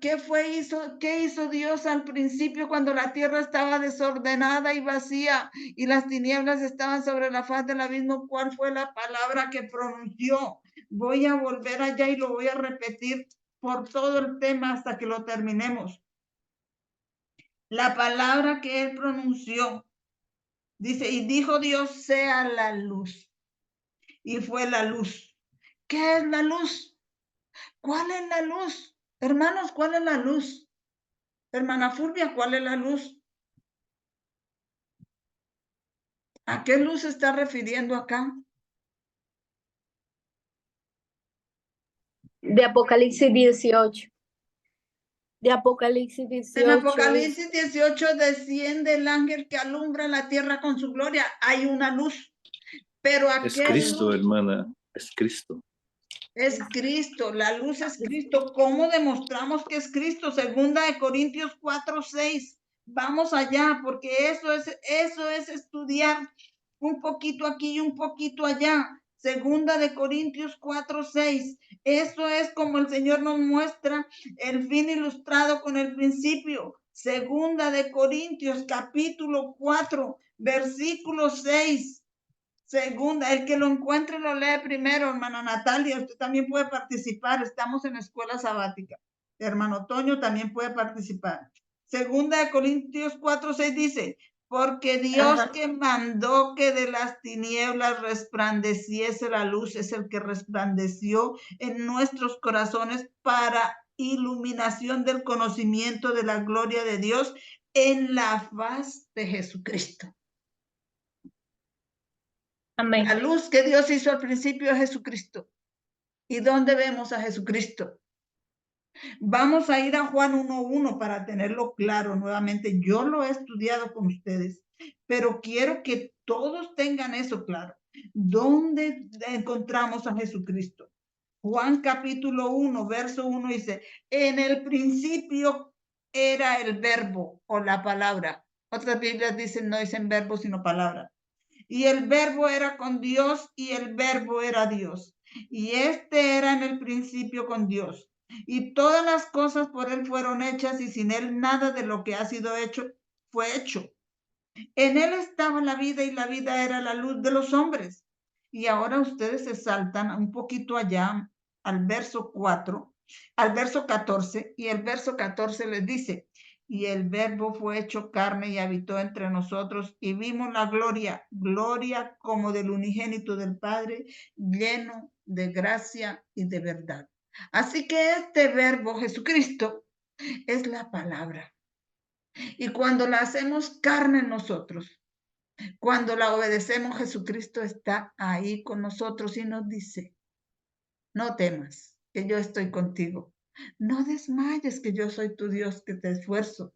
Speaker 2: ¿Qué hizo Dios al principio cuando la tierra estaba desordenada y vacía y las tinieblas estaban sobre la faz del abismo? ¿Cuál fue la palabra que pronunció? Voy a volver allá y lo voy a repetir por todo el tema hasta que lo terminemos. La palabra que él pronunció dice: y dijo Dios, sea la luz. Y fue la luz. ¿Qué es la luz? ¿Cuál es la luz? Hermanos, ¿cuál es la luz? Hermana Fulvia, ¿cuál es la luz? ¿A qué luz se está refiriendo acá?
Speaker 3: De Apocalipsis 18. De Apocalipsis 18.
Speaker 2: En Apocalipsis 18 desciende el ángel que alumbra la tierra con su gloria. Hay una luz. Pero ¿a
Speaker 1: Es
Speaker 2: qué
Speaker 1: Cristo,
Speaker 2: luz?
Speaker 1: hermana, es Cristo.
Speaker 2: Es Cristo, la luz es Cristo. ¿Cómo demostramos que es Cristo? Segunda de Corintios 4:6. Vamos allá, porque eso es estudiar un poquito aquí y un poquito allá. Segunda de Corintios 4:6. Eso es como el Señor nos muestra el fin ilustrado con el principio. Segunda de Corintios capítulo 4, versículo 6. Segunda, el que lo encuentre lo lee primero, hermana Natalia. Usted también puede participar. Estamos en escuela sabática. Hermano Toño también puede participar. Segunda de Corintios 4:6 dice: porque Dios que mandó que de las tinieblas resplandeciese la luz, es el que resplandeció en nuestros corazones para iluminación del conocimiento de la gloria de Dios en la faz de Jesucristo.
Speaker 3: Amén.
Speaker 2: La luz que Dios hizo al principio es Jesucristo. ¿Y dónde vemos a Jesucristo? Vamos a ir a Juan 1:1 para tenerlo claro nuevamente. Yo lo he estudiado con ustedes, pero quiero que todos tengan eso claro. ¿Dónde encontramos a Jesucristo? Juan capítulo 1, verso 1 dice: en el principio era el verbo o la palabra. Otras Biblias dicen, no dicen verbo, sino palabra. Y el verbo era con Dios, y el verbo era Dios. Y este era en el principio con Dios. Y todas las cosas por él fueron hechas, y sin él nada de lo que ha sido hecho fue hecho. En él estaba la vida y la vida era la luz de los hombres. Y ahora ustedes se saltan un poquito allá al verso 4, al verso 14, y el verso 14 les dice, y el verbo fue hecho carne y habitó entre nosotros y vimos la gloria, gloria como del unigénito del Padre, lleno de gracia y de verdad. Así que este verbo, Jesucristo, es la palabra. Y cuando la hacemos carne en nosotros, cuando la obedecemos, Jesucristo está ahí con nosotros y nos dice, no temas, que yo estoy contigo. No desmayes, que yo soy tu Dios, que te esfuerzo.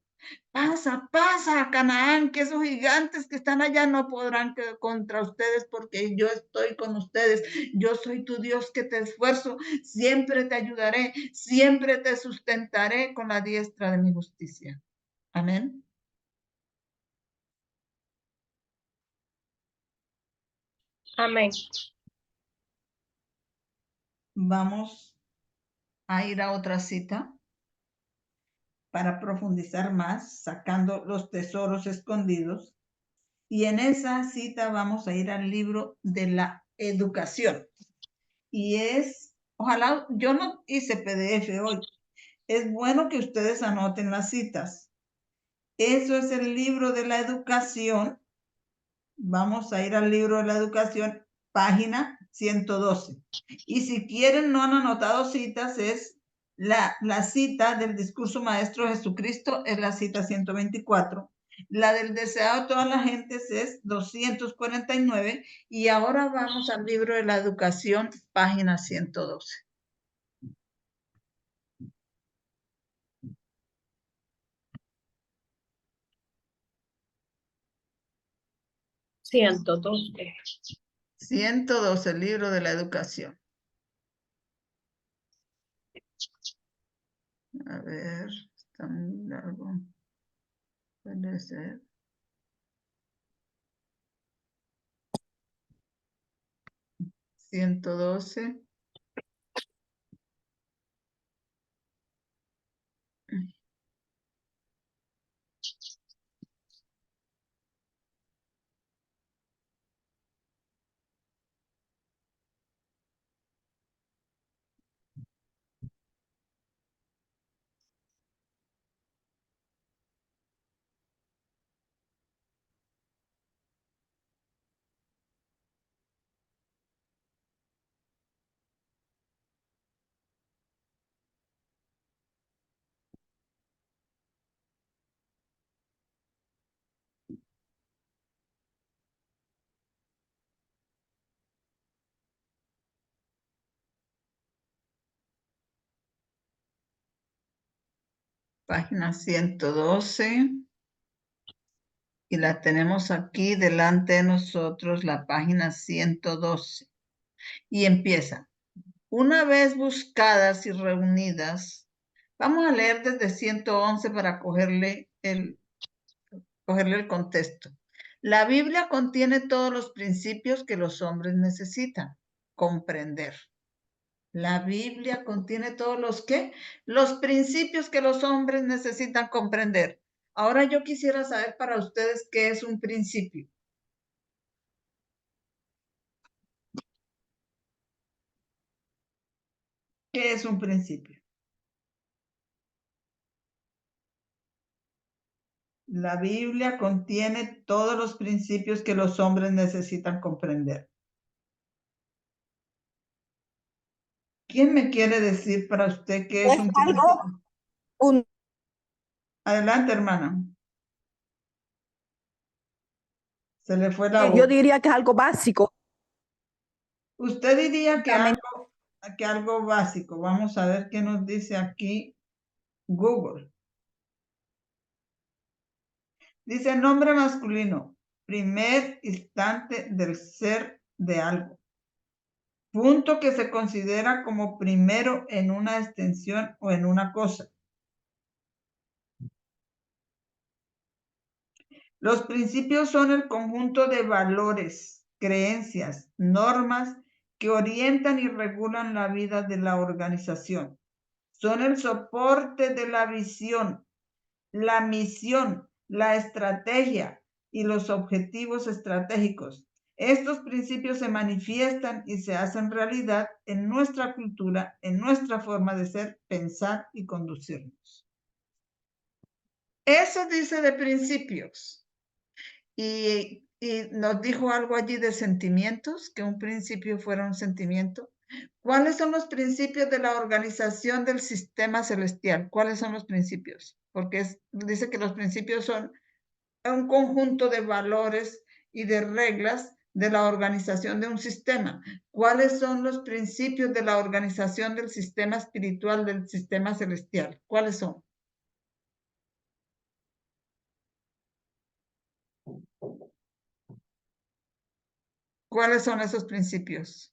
Speaker 2: Pasa, pasa a Canaán, que esos gigantes que están allá no podrán contra ustedes porque yo estoy con ustedes. Yo soy tu Dios que te esfuerzo. Siempre te ayudaré, siempre te sustentaré con la diestra de mi justicia. Amén.
Speaker 3: Amén.
Speaker 2: Vamos a ir a otra cita para profundizar más, sacando los tesoros escondidos. Y en esa cita vamos a ir al libro de la educación. Y es, ojalá, yo no hice PDF hoy. Es bueno que ustedes anoten las citas. Eso es el libro de la educación. Vamos a ir al libro de la educación, página 112. Y si quieren, no han anotado citas, es la cita del discurso maestro de Jesucristo, es la cita 124. La del deseado de todas las gentes es 249. Y ahora vamos al libro de la educación, página 112.
Speaker 3: Ciento dos.
Speaker 2: 112, el libro de la educación. A ver, está muy largo. Puede ser. $112. Página 112. Y la tenemos aquí delante de nosotros, la página 112. Y empieza. Una vez buscadas y reunidas, vamos a leer desde 111 para cogerle el contexto. La Biblia contiene todos los principios que los hombres necesitan comprender. La Biblia contiene todos los principios que los hombres necesitan comprender. Ahora yo quisiera saber para ustedes qué es un principio. ¿Qué es un principio? La Biblia contiene todos los principios que los hombres necesitan comprender. ¿Quién me quiere decir para usted qué es un principio? Adelante, hermana. Se le fue la voz.
Speaker 4: Yo diría que es algo básico.
Speaker 2: Usted diría que algo básico. Vamos a ver qué nos dice aquí Google. Dice nombre masculino, primer instante del ser de algo. Punto que se considera como primero en una extensión o en una cosa. Los principios son el conjunto de valores, creencias, normas que orientan y regulan la vida de la organización. Son el soporte de la visión, la misión, la estrategia y los objetivos estratégicos. Estos principios se manifiestan y se hacen realidad en nuestra cultura, en nuestra forma de ser, pensar y conducirnos. Eso dice de principios. Y nos dijo algo allí de sentimientos, que un principio fuera un sentimiento. ¿Cuáles son los principios de la organización del sistema celestial? ¿Cuáles son los principios? Porque dice que los principios son un conjunto de valores y de reglas de la organización de un sistema. ¿Cuáles son los principios de la organización del sistema espiritual, del sistema celestial? ¿Cuáles son? ¿Cuáles son esos principios?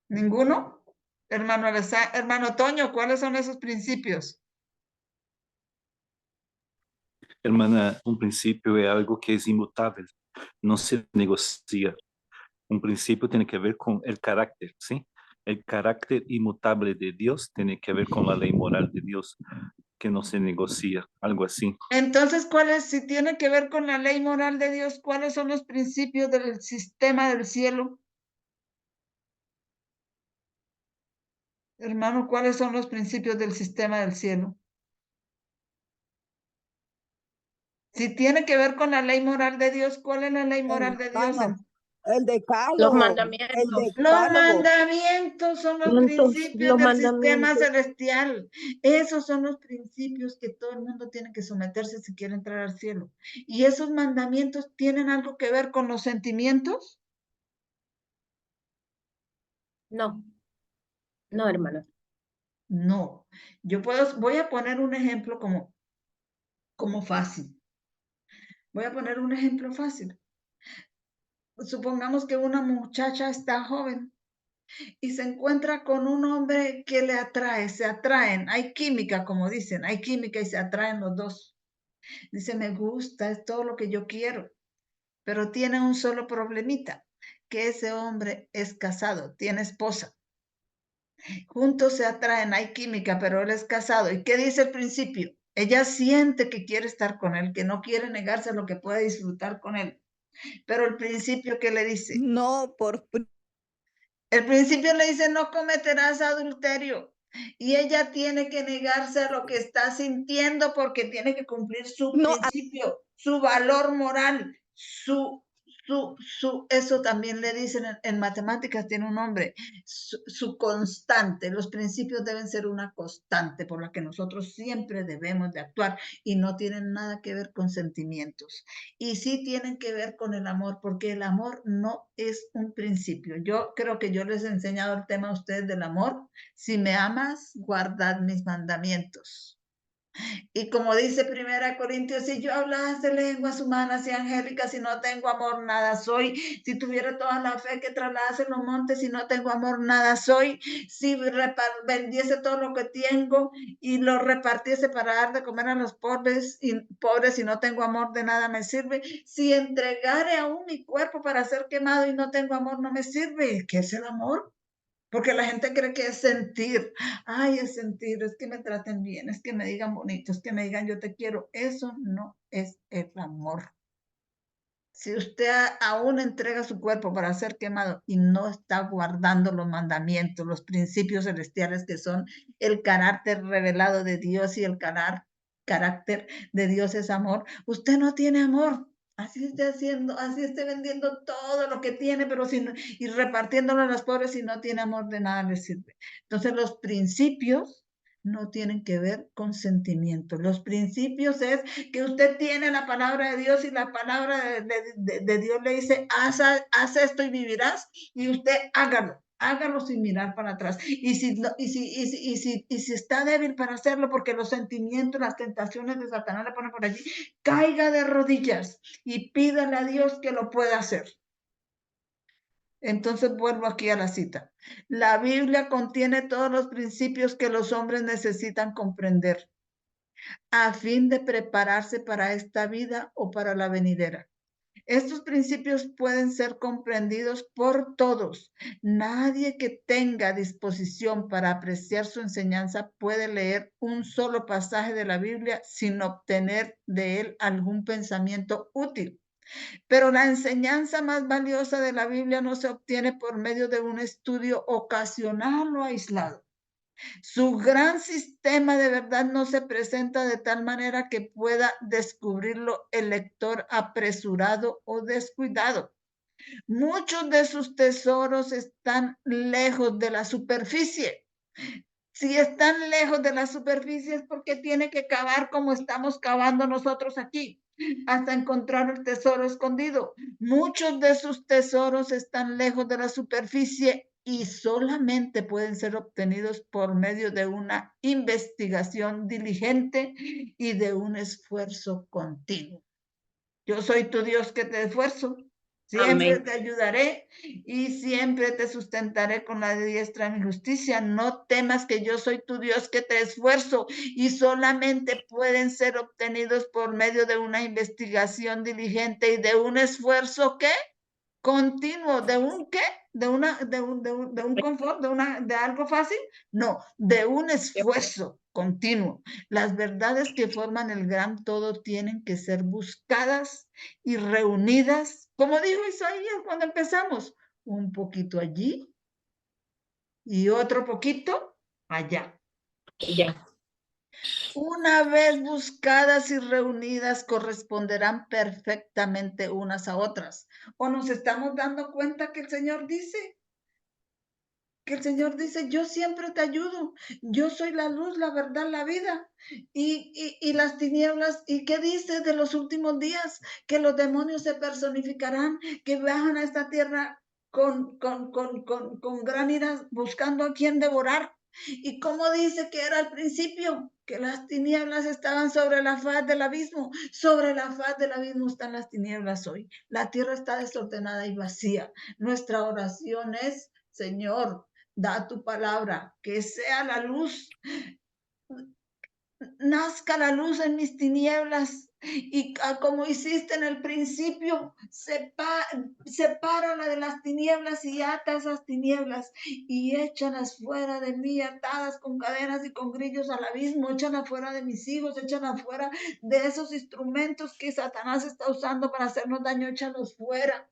Speaker 2: ¿Ninguno? Hermano Toño, ¿cuáles son esos principios?
Speaker 1: Hermana, un principio es algo que es inmutable, no se negocia. Un principio tiene que ver con el carácter, ¿sí? El carácter inmutable de Dios tiene que ver con la ley moral de Dios, que no se negocia, algo así.
Speaker 2: Entonces, si tiene que ver con la ley moral de Dios, ¿cuáles son los principios del sistema del cielo? Hermano, ¿cuáles son los principios del sistema del cielo? Si tiene que ver con la ley moral de Dios, ¿cuál es la ley moral de Dios?
Speaker 4: El
Speaker 3: Los
Speaker 4: decálogo.
Speaker 3: mandamientos.
Speaker 4: El
Speaker 2: Los
Speaker 4: decálogo.
Speaker 2: mandamientos son los principios del sistema celestial. Esos son los principios que todo el mundo tiene que someterse si quiere entrar al cielo. ¿Y esos mandamientos tienen algo que ver con los sentimientos?
Speaker 3: No, no, hermano.
Speaker 2: No. Voy a poner un ejemplo como fácil. Voy a poner un ejemplo fácil. Supongamos que una muchacha está joven y se encuentra con un hombre que le atrae, se atraen, hay química, como dicen, hay química y se atraen los dos. Dice, me gusta, es todo lo que yo quiero, pero tiene un solo problemita, que ese hombre es casado, tiene esposa. Juntos se atraen, hay química, pero él es casado. ¿Y qué dice el principio? Ella siente que quiere estar con él, que no quiere negarse lo que puede disfrutar con él. Pero el principio, ¿qué le dice?
Speaker 4: No,
Speaker 2: El principio le dice, no cometerás adulterio. Y ella tiene que negarse a lo que está sintiendo porque tiene que cumplir su principio, su valor moral, eso también le dicen en matemáticas, tiene un nombre, su constante. Los principios deben ser una constante por la que nosotros siempre debemos de actuar y no tienen nada que ver con sentimientos. Y sí tienen que ver con el amor, porque el amor no es un principio. Yo creo que yo les he enseñado el tema a ustedes del amor. Si me amas, guardad mis mandamientos. Y como dice 1 Corintios, si yo hablase lenguas humanas y angélicas y no tengo amor, nada soy. Si tuviera toda la fe que trasladase los montes y no tengo amor, nada soy. Si vendiese todo lo que tengo y lo repartiese para dar de comer a los pobres y no tengo amor, de nada me sirve. Si entregare aún mi cuerpo para ser quemado y no tengo amor, no me sirve. ¿Qué es el amor? Porque la gente cree que es sentir. Ay, es sentir, es que me traten bien, es que me digan bonito, es que me digan yo te quiero. Eso no es el amor. Si usted aún entrega su cuerpo para ser quemado y no está guardando los mandamientos, los principios celestiales que son el carácter revelado de Dios y el carácter de Dios es amor, usted no tiene amor. Así esté haciendo, así esté vendiendo todo lo que tiene, pero y repartiéndolo a los pobres, si no tiene amor, de nada le sirve. Entonces, los principios no tienen que ver con sentimientos. Los principios es que usted tiene la palabra de Dios y la palabra de Dios le dice, haz esto y vivirás, y usted hágalo sin mirar para atrás. Y si está débil para hacerlo, porque los sentimientos, las tentaciones de Satanás le ponen por allí, caiga de rodillas y pídale a Dios que lo pueda hacer. Entonces vuelvo aquí a la cita. La Biblia contiene todos los principios que los hombres necesitan comprender a fin de prepararse para esta vida o para la venidera. Estos principios pueden ser comprendidos por todos. Nadie que tenga disposición para apreciar su enseñanza puede leer un solo pasaje de la Biblia sin obtener de él algún pensamiento útil. Pero la enseñanza más valiosa de la Biblia no se obtiene por medio de un estudio ocasional o aislado. Su gran sistema de verdad no se presenta de tal manera que pueda descubrirlo el lector apresurado o descuidado. Muchos de sus tesoros están lejos de la superficie. Si están lejos de la superficie es porque tiene que cavar como estamos cavando nosotros aquí, hasta encontrar el tesoro escondido. Muchos de sus tesoros están lejos de la superficie y solamente pueden ser obtenidos por medio de una investigación diligente y de un esfuerzo continuo. Yo soy tu Dios que te esfuerzo. Siempre
Speaker 3: Amén.
Speaker 2: te ayudaré y siempre te sustentaré con la diestra de mi justicia. No temas que yo soy tu Dios que te esfuerzo y solamente pueden ser obtenidos por medio de una investigación diligente y de un esfuerzo ¿qué? Continuo. ¿De un qué? ¿De un confort? ¿De algo fácil? No, de un esfuerzo continuo. Las verdades que forman el gran todo tienen que ser buscadas y reunidas, como dijo Isaías cuando empezamos, un poquito allí y otro poquito allá.
Speaker 3: Ya.
Speaker 2: Una vez buscadas y reunidas, corresponderán perfectamente unas a otras. ¿O nos estamos dando cuenta que el Señor dice? Que el Señor dice, yo siempre te ayudo, yo soy la luz, la verdad, la vida. Y las tinieblas, ¿y qué dice de los últimos días? Que los demonios se personificarán, que bajan a esta tierra con gran ira buscando a quien devorar. ¿Y cómo dice que era al principio? Que las tinieblas estaban sobre la faz del abismo. Sobre la faz del abismo están las tinieblas hoy. La tierra está desordenada y vacía. Nuestra oración es, Señor, da tu palabra, que sea la luz, nazca la luz en mis tinieblas y como hiciste en el principio, sepárala de las tinieblas y ata esas tinieblas y échalas fuera de mí, atadas con cadenas y con grillos al abismo, échalas fuera de mis hijos, échalas fuera de esos instrumentos que Satanás está usando para hacernos daño, échalos fuera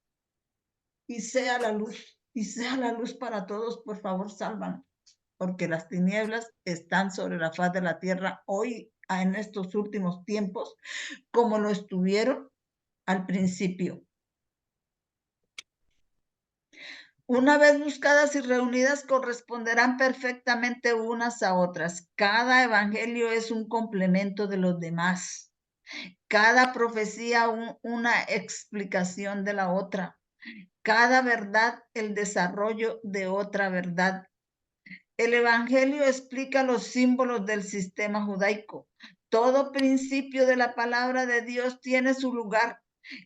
Speaker 2: y sea la luz. Y sea la luz para todos, por favor, sálvanos. Porque las tinieblas están sobre la faz de la tierra hoy, en estos últimos tiempos, como lo estuvieron al principio. Una vez buscadas y reunidas, corresponderán perfectamente unas a otras. Cada evangelio es un complemento de los demás. Cada profecía una explicación de la otra. Cada verdad el desarrollo de otra verdad. El Evangelio explica los símbolos del sistema judaico. Todo principio de la palabra de Dios tiene su lugar,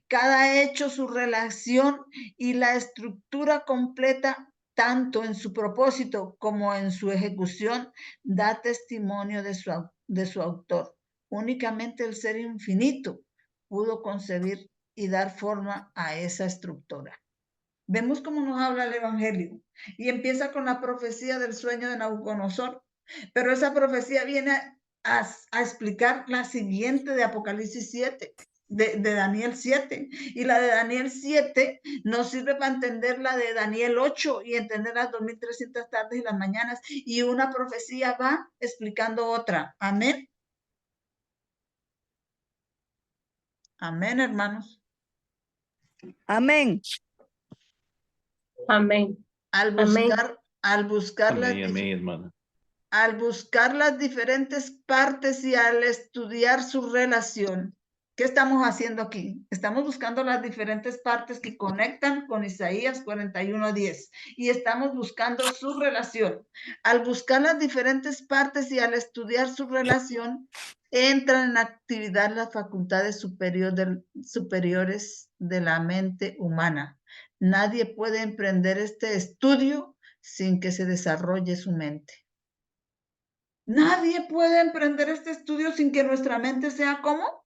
Speaker 2: cada hecho su relación y la estructura completa, tanto en su propósito como en su ejecución, da testimonio de su autor. Únicamente el ser infinito pudo concebir y dar forma a esa estructura. Vemos cómo nos habla el Evangelio y empieza con la profecía del sueño de Nabucodonosor, pero esa profecía viene a explicar la siguiente de Apocalipsis 7, de Daniel 7, y la de Daniel 7 nos sirve para entender la de Daniel 8 y entender las 2300 tardes y las mañanas, y una profecía va explicando otra. Amén. Amén, hermanos.
Speaker 4: Amén.
Speaker 3: Amén.
Speaker 2: Al
Speaker 3: Amén.
Speaker 2: buscar
Speaker 1: Amén, amén, hermana.
Speaker 2: al buscar las diferentes partes y al estudiar su relación. ¿Qué estamos haciendo aquí? Estamos buscando las diferentes partes que conectan con Isaías 41:10 y estamos buscando su relación. Al buscar las diferentes partes y al estudiar su relación, entran en actividad las facultades superiores de la mente humana. Nadie puede emprender este estudio sin que se desarrolle su mente. Nadie puede emprender este estudio sin que nuestra mente sea ¿cómo?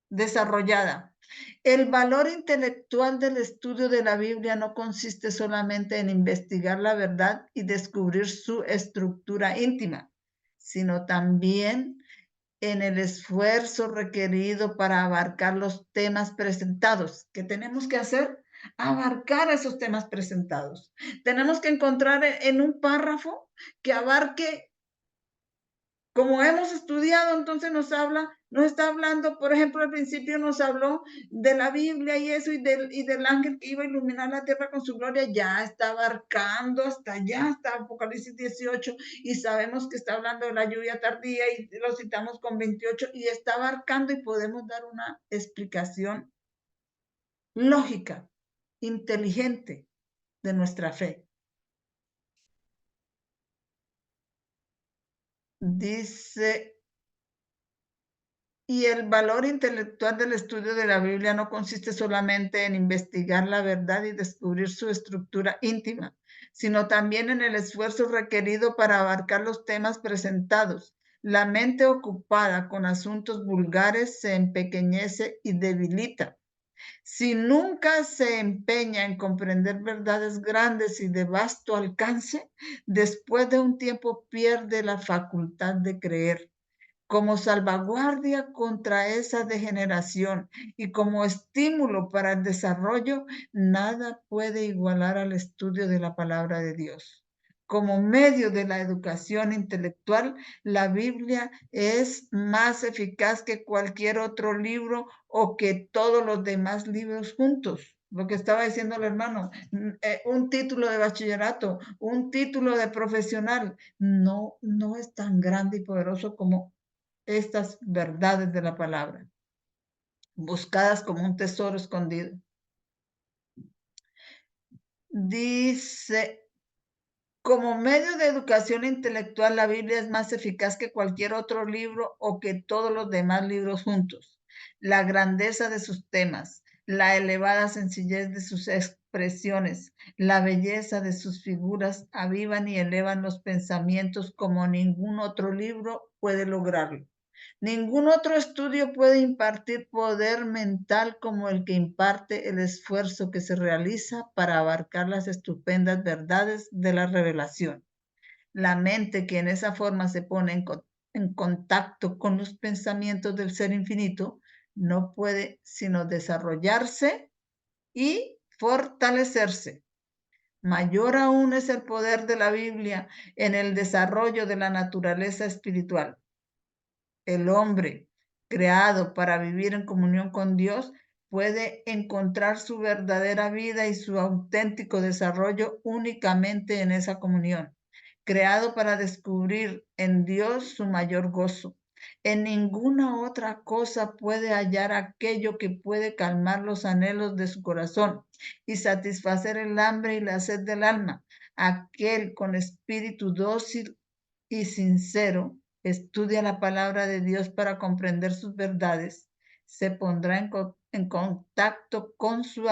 Speaker 2: Desarrollada. El valor intelectual del estudio de la Biblia no consiste solamente en investigar la verdad y descubrir su estructura íntima, sino también en el esfuerzo requerido para abarcar los temas presentados. ¿Qué tenemos que hacer? Abarcar esos temas presentados. Tenemos que encontrar en un párrafo que abarque, como hemos estudiado, entonces nos está hablando, por ejemplo, al principio nos habló de la Biblia y eso, y del ángel que iba a iluminar la tierra con su gloria. Ya está abarcando hasta allá, hasta Apocalipsis 18, y sabemos que está hablando de la lluvia tardía, y lo citamos con 28, y está abarcando, y podemos dar una explicación lógica, inteligente de nuestra fe. Dice: y el valor intelectual del estudio de la Biblia no consiste solamente en investigar la verdad y descubrir su estructura íntima, sino también en el esfuerzo requerido para abarcar los temas presentados. La mente ocupada con asuntos vulgares se empequeñece y debilita. Si nunca se empeña en comprender verdades grandes y de vasto alcance, después de un tiempo pierde la facultad de creer. Como salvaguardia contra esa degeneración y como estímulo para el desarrollo, nada puede igualar al estudio de la palabra de Dios. Como medio de la educación intelectual, la Biblia es más eficaz que cualquier otro libro o que todos los demás libros juntos. Lo que estaba diciendo el hermano, un título de bachillerato, un título de profesional, no es tan grande y poderoso como estas verdades de la palabra, buscadas como un tesoro escondido. Dice: como medio de educación intelectual, la Biblia es más eficaz que cualquier otro libro o que todos los demás libros juntos. La grandeza de sus temas, la elevada sencillez de sus expresiones, la belleza de sus figuras avivan y elevan los pensamientos como ningún otro libro puede lograrlo. Ningún otro estudio puede impartir poder mental como el que imparte el esfuerzo que se realiza para abarcar las estupendas verdades de la revelación. La mente que en esa forma se pone en contacto con los pensamientos del Ser Infinito no puede sino desarrollarse y fortalecerse. Mayor aún es el poder de la Biblia en el desarrollo de la naturaleza espiritual. El hombre, creado para vivir en comunión con Dios, puede encontrar su verdadera vida y su auténtico desarrollo únicamente en esa comunión. Creado para descubrir en Dios su mayor gozo. En ninguna otra cosa puede hallar aquello que puede calmar los anhelos de su corazón y satisfacer el hambre y la sed del alma. Aquel con espíritu dócil y sincero estudia la palabra de Dios para comprender sus verdades, se pondrá en contacto con su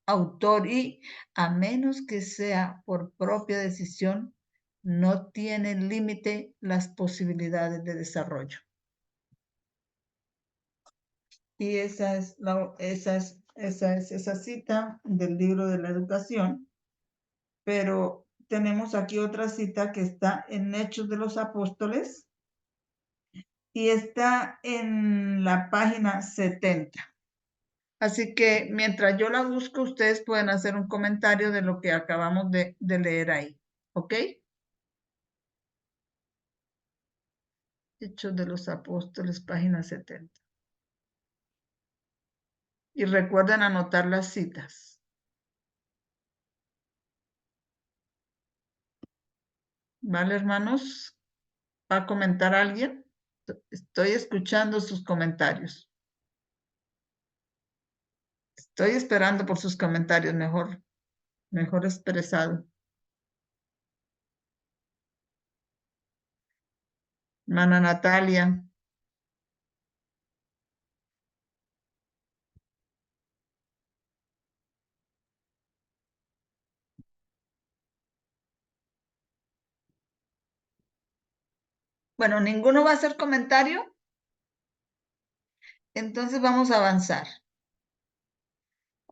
Speaker 2: autor y, a menos que sea por propia decisión, no tiene límite las posibilidades de desarrollo. Y esa es esa cita del libro de la educación, pero tenemos aquí otra cita que está en Hechos de los Apóstoles, y está en la página 70. Así que mientras yo la busco, ustedes pueden hacer un comentario de lo que acabamos de leer ahí. ¿Ok? Hechos de los Apóstoles, página 70. Y recuerden anotar las citas. ¿Vale, hermanos? ¿Va a comentar alguien? Estoy escuchando sus comentarios. Estoy esperando por sus comentarios, mejor expresado. Hermana Natalia. Bueno, ¿ninguno va a hacer comentario? Entonces vamos a avanzar.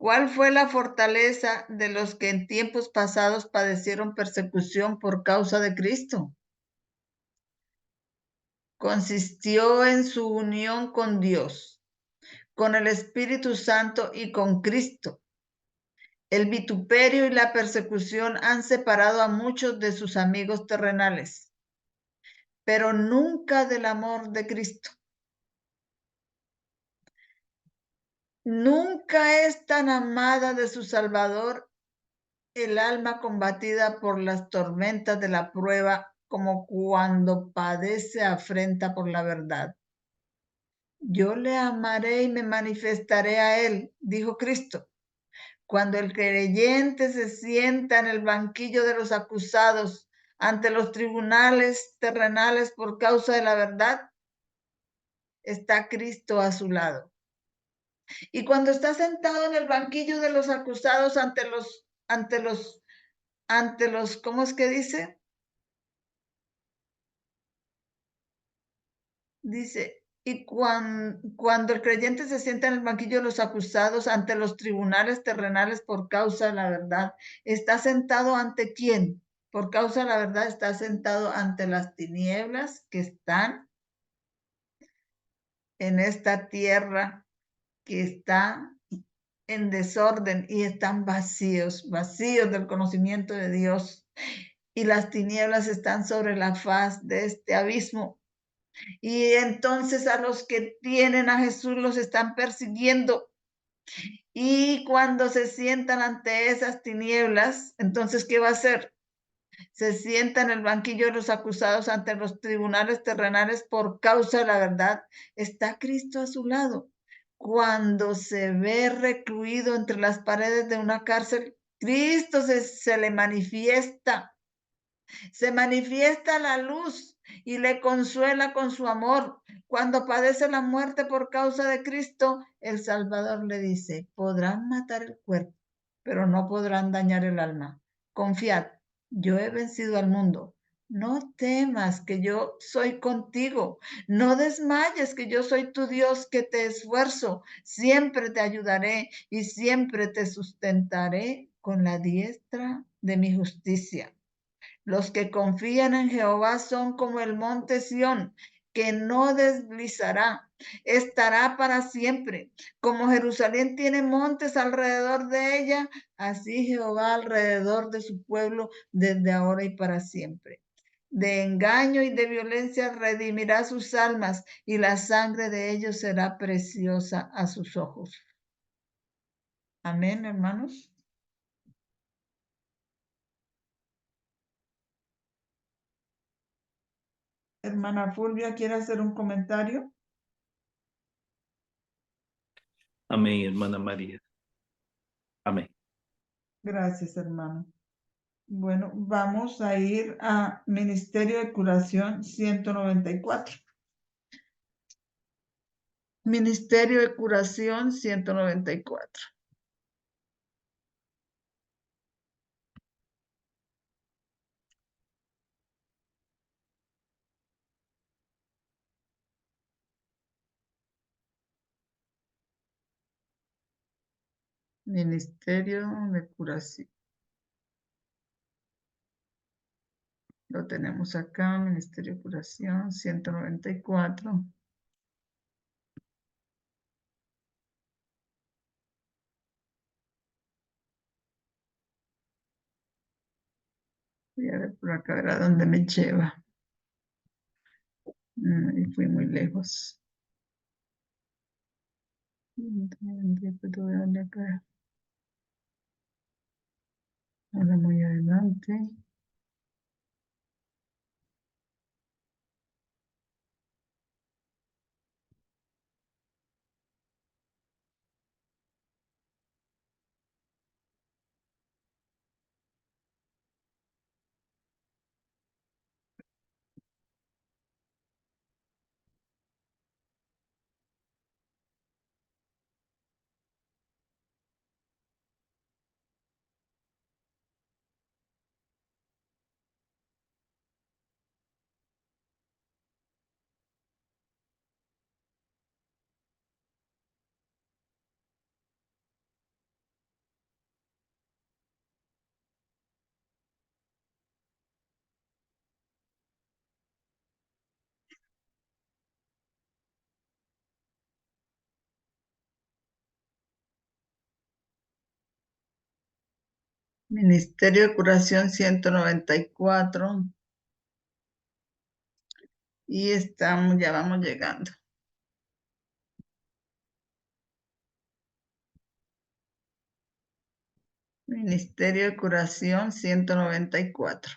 Speaker 2: ¿Cuál fue la fortaleza de los que en tiempos pasados padecieron persecución por causa de Cristo? Consistió en su unión con Dios, con el Espíritu Santo y con Cristo. El vituperio y la persecución han separado a muchos de sus amigos terrenales, pero nunca del amor de Cristo. Nunca es tan amada de su Salvador el alma combatida por las tormentas de la prueba como cuando padece afrenta por la verdad. Yo le amaré y me manifestaré a él, dijo Cristo. Cuando el creyente se sienta en el banquillo de los acusados ante los tribunales terrenales por causa de la verdad, está Cristo a su lado. Y cuando está sentado en el banquillo de los acusados ante los, ¿cómo es que dice? Dice, y cuando el creyente se sienta en el banquillo de los acusados ante los tribunales terrenales por causa de la verdad, ¿está sentado ante quién? Por causa de la verdad está sentado ante las tinieblas que están en esta tierra, que está en desorden y están vacíos, vacíos del conocimiento de Dios. Y las tinieblas están sobre la faz de este abismo. Y entonces a los que tienen a Jesús los están persiguiendo. Y cuando se sientan ante esas tinieblas, entonces, ¿qué va a hacer? Se sienta en el banquillo de los acusados ante los tribunales terrenales por causa de la verdad. Está Cristo a su lado. Cuando se ve recluido entre las paredes de una cárcel, Cristo se le manifiesta. Se manifiesta la luz y le consuela con su amor. Cuando padece la muerte por causa de Cristo, el Salvador le dice, podrán matar el cuerpo, pero no podrán dañar el alma. Confiad, yo he vencido al mundo. No temas, que yo soy contigo. No desmayes, que yo soy tu Dios, que te esfuerzo. Siempre te ayudaré y siempre te sustentaré con la diestra de mi justicia. Los que confían en Jehová son como el monte Sión, que no deslizará, estará para siempre. Como Jerusalén tiene montes alrededor de ella, así Jehová alrededor de su pueblo desde ahora y para siempre. De engaño y de violencia redimirá sus almas, y la sangre de ellos será preciosa a sus ojos. Amén, hermanos. Hermana Fulvia, ¿quiere hacer un comentario?
Speaker 1: Amén, hermana María. Amén.
Speaker 2: Gracias, hermano. Bueno, vamos a ir a Ministerio de Curación 194. Ministerio de Curación 194. Ministerio de Curación. Lo tenemos acá, Ministerio de Curación 194. Voy a ver por acá, a ver a dónde me lleva. Y fui muy lejos. Ahora muy adelante. Ministerio de Curación 194. Y ya vamos llegando. Ministerio de Curación 194.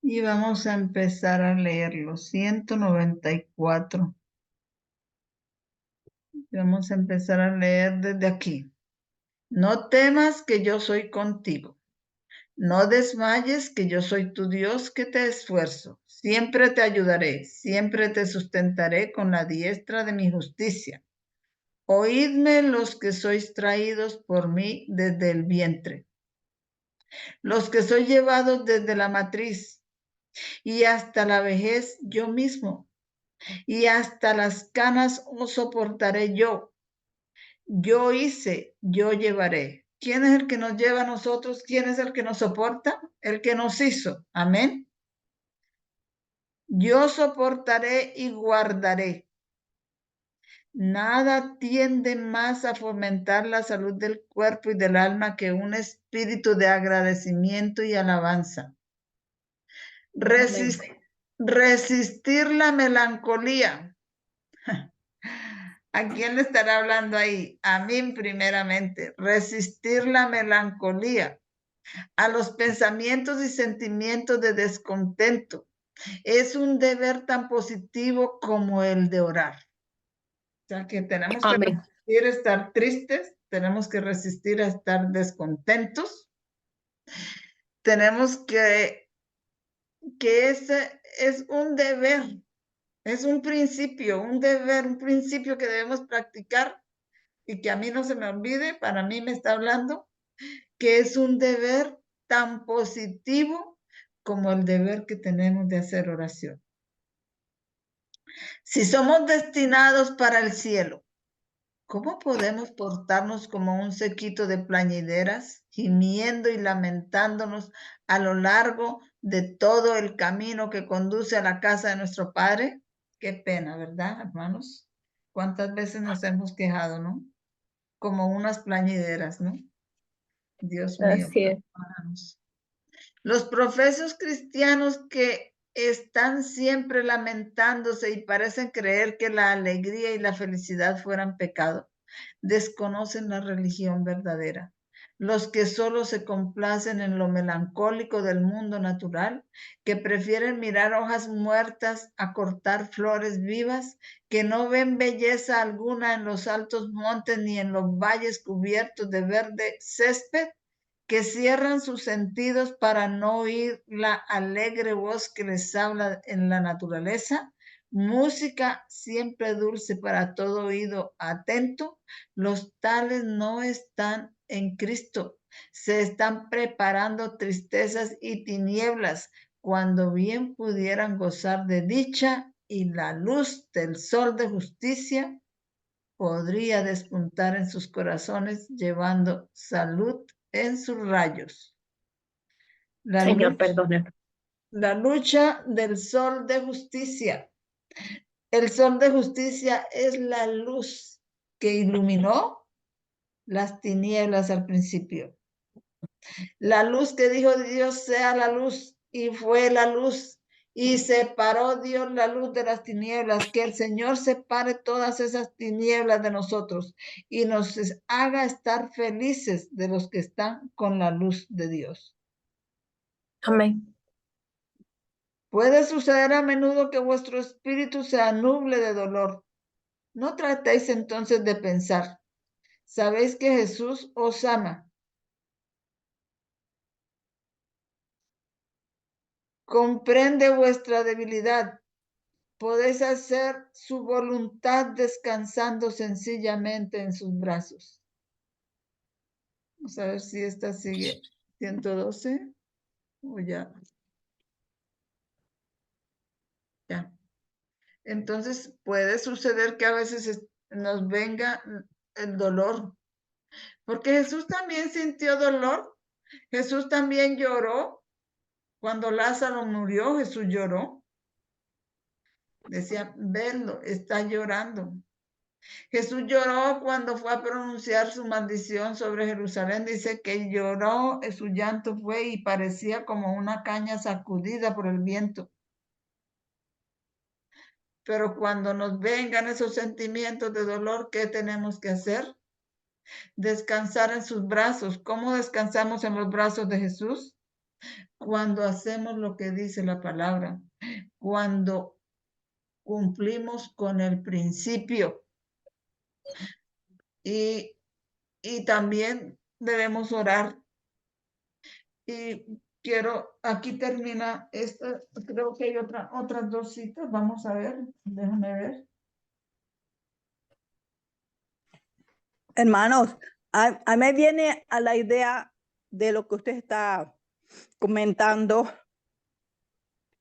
Speaker 2: Y vamos a empezar a leerlo. 194. Vamos a empezar a leer desde aquí. No temas que yo soy contigo. No desmayes que yo soy tu Dios que te esfuerzo. Siempre te ayudaré, siempre te sustentaré con la diestra de mi justicia. Oídme los que sois traídos por mí desde el vientre, los que sois llevados desde la matriz, y hasta la vejez yo mismo, y hasta las canas os soportaré yo. Yo hice, yo llevaré. ¿Quién es el que nos lleva a nosotros? ¿Quién es el que nos soporta? El que nos hizo. Amén. Yo soportaré y guardaré. Nada tiende más a fomentar la salud del cuerpo y del alma que un espíritu de agradecimiento y alabanza. Resistir la melancolía. ¿A quién le estará hablando ahí? A mí primeramente. Resistir la melancolía, a los pensamientos y sentimientos de descontento. Es un deber tan positivo como el de orar. O sea que tenemos que resistir a estar tristes, tenemos que resistir a estar descontentos. Tenemos que ese es un deber. Es un principio, un deber, un principio que debemos practicar y que a mí no se me olvide, para mí me está hablando, que es un deber tan positivo como el deber que tenemos de hacer oración. Si somos destinados para el cielo, ¿cómo podemos portarnos como un séquito de plañideras, gimiendo y lamentándonos a lo largo de todo el camino que conduce a la casa de nuestro Padre? Qué pena, ¿verdad, hermanos? ¿Cuántas veces nos hemos quejado, no? Como unas plañideras, ¿no? Dios mío.
Speaker 3: Así es.
Speaker 2: Los profesos cristianos que están siempre lamentándose y parecen creer que la alegría y la felicidad fueran pecado, desconocen la religión verdadera. Los que solo se complacen en lo melancólico del mundo natural, que prefieren mirar hojas muertas a cortar flores vivas, que no ven belleza alguna en los altos montes ni en los valles cubiertos de verde césped, que cierran sus sentidos para no oír la alegre voz que les habla en la naturaleza, música siempre dulce para todo oído atento. Los tales no están en Cristo, se están preparando tristezas y tinieblas cuando bien pudieran gozar de dicha y la luz del sol de justicia podría despuntar en sus corazones llevando salud en sus rayos.
Speaker 3: Señor, perdone.
Speaker 2: La lucha del sol de justicia. El sol de justicia es la luz que iluminó las tinieblas al principio. La luz que dijo Dios sea la luz y fue la luz. Y separó Dios la luz de las tinieblas, que el Señor separe todas esas tinieblas de nosotros y nos haga estar felices de los que están con la luz de Dios.
Speaker 3: Amén.
Speaker 2: Puede suceder a menudo que vuestro espíritu se nuble de dolor. No tratéis entonces de pensar. Sabéis que Jesús os ama. Comprende vuestra debilidad. Podéis hacer su voluntad descansando sencillamente en sus brazos. Vamos a ver si esta sigue. 112. O ya. Ya. Entonces puede suceder que a veces nos venga el dolor Porque Jesús también sintió dolor. Jesús también lloró. Cuando Lázaro murió, Jesús lloró. Decía, verlo, está llorando. Jesús lloró cuando fue a pronunciar su maldición sobre Jerusalén. Dice que lloró, su llanto fue y parecía como una caña sacudida por el viento. Pero cuando nos vengan esos sentimientos de dolor, ¿qué tenemos que hacer? Descansar en sus brazos. ¿Cómo descansamos en los brazos de Jesús? Cuando hacemos lo que dice la palabra. Cuando cumplimos con el principio. Y también debemos orar. Y aquí termina esta, creo que hay otras dos citas. Vamos a ver, déjame ver.
Speaker 4: Hermanos, a mí me viene a la idea de lo que usted está comentando.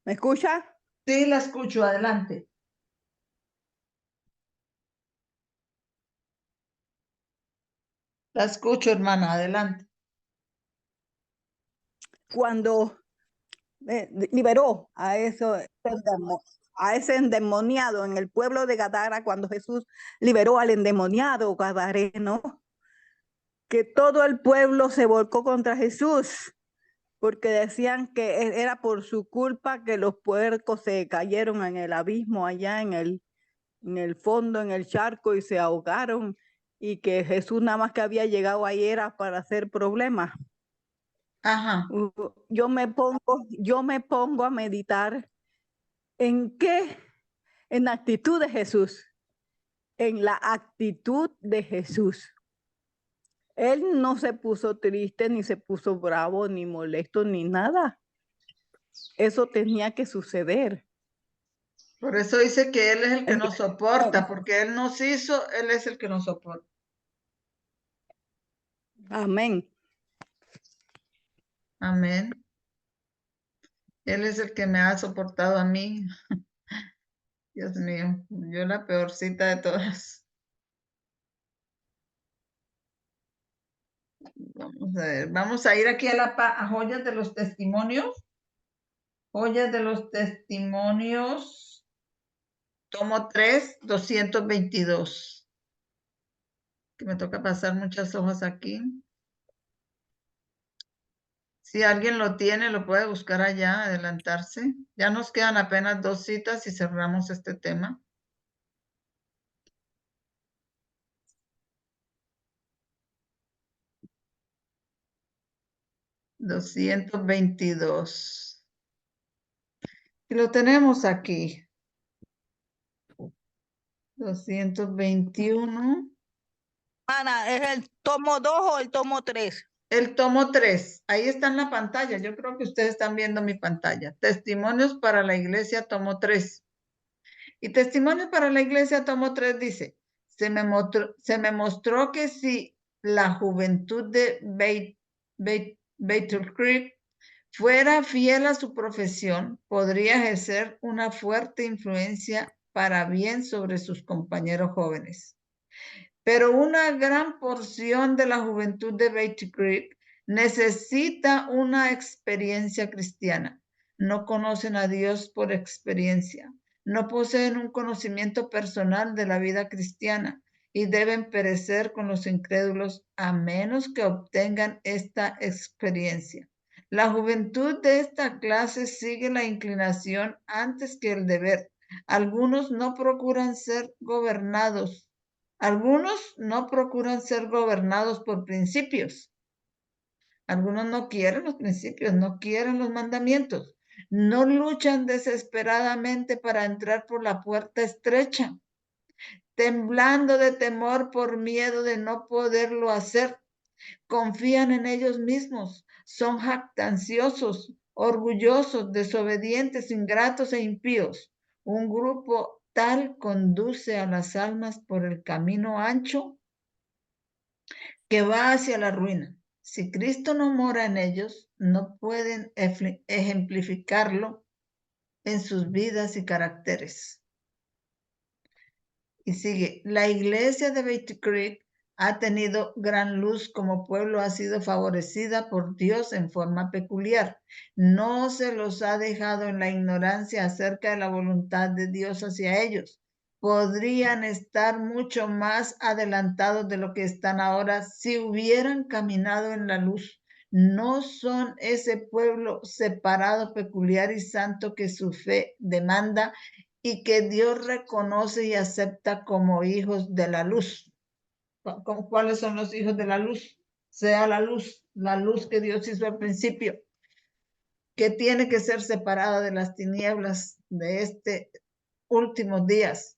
Speaker 4: ¿Me escucha?
Speaker 2: Sí, la escucho, adelante. La escucho, hermana, adelante.
Speaker 4: Cuando liberó a ese endemoniado en el pueblo de Gadara, cuando Jesús liberó al endemoniado gadareno, que todo el pueblo se volcó contra Jesús, porque decían que era por su culpa que los puercos se cayeron en el abismo allá en el fondo, en el charco, y se ahogaron, y que Jesús nada más que había llegado ahí era para hacer problemas.
Speaker 2: Ajá.
Speaker 4: Yo me pongo a meditar en la actitud de Jesús, en la actitud de Jesús. Él no se puso triste, ni se puso bravo, ni molesto, ni nada. Eso tenía que suceder.
Speaker 2: Por eso dice que Él es el que nos soporta, porque Él nos hizo, Él es el que nos soporta.
Speaker 4: Amén.
Speaker 2: Amén. Él es el que me ha soportado a mí. Dios mío, yo la peorcita de todas. Vamos a ver, vamos a ir aquí a Joyas de los Testimonios. Joyas de los Testimonios, tomo 3, 222. Que me toca pasar muchas hojas aquí. Si alguien lo tiene, lo puede buscar allá, adelantarse. Ya nos quedan apenas 2 citas y cerramos este tema. $222. Y lo tenemos aquí. 221.
Speaker 4: Ana, ¿es el tomo 2 o el tomo 3?
Speaker 2: El tomo 3, ahí está en la pantalla. Yo creo que ustedes están viendo mi pantalla. Testimonios para la Iglesia, tomo 3. Y Testimonios para la Iglesia, tomo 3 dice, se me mostró que si la juventud de Battle Creek fuera fiel a su profesión, podría ejercer una fuerte influencia para bien sobre sus compañeros jóvenes. Pero una gran porción de la juventud de Battle Creek necesita una experiencia cristiana. No conocen a Dios por experiencia. No poseen un conocimiento personal de la vida cristiana y deben perecer con los incrédulos a menos que obtengan esta experiencia. La juventud de esta clase sigue la inclinación antes que el deber. Algunos no procuran ser gobernados. Algunos no procuran ser gobernados por principios. Algunos no quieren los principios, no quieren los mandamientos. No luchan desesperadamente para entrar por la puerta estrecha, temblando de temor por miedo de no poderlo hacer. Confían en ellos mismos, son jactanciosos, orgullosos, desobedientes, ingratos e impíos. Un grupo tal conduce a las almas por el camino ancho que va hacia la ruina. Si Cristo no mora en ellos, no pueden ejemplificarlo en sus vidas y caracteres. Y sigue, la iglesia de Battle Creek ha tenido gran luz como pueblo, ha sido favorecida por Dios en forma peculiar. No se los ha dejado en la ignorancia acerca de la voluntad de Dios hacia ellos. Podrían estar mucho más adelantados de lo que están ahora si hubieran caminado en la luz. No son ese pueblo separado, peculiar y santo que su fe demanda y que Dios reconoce y acepta como hijos de la luz. ¿Cuáles son los hijos de la luz? Sea la luz que Dios hizo al principio, que tiene que ser separada de las tinieblas de este últimos días.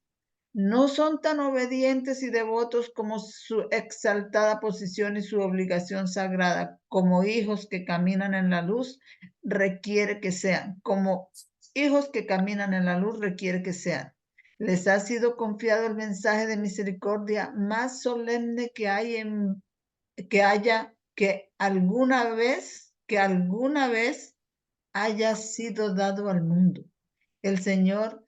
Speaker 2: No son tan obedientes y devotos como su exaltada posición y su obligación sagrada, como hijos que caminan en la luz requiere que sean, como hijos que caminan en la luz requiere que sean. Les ha sido confiado el mensaje de misericordia más solemne que alguna vez haya sido dado al mundo. El Señor,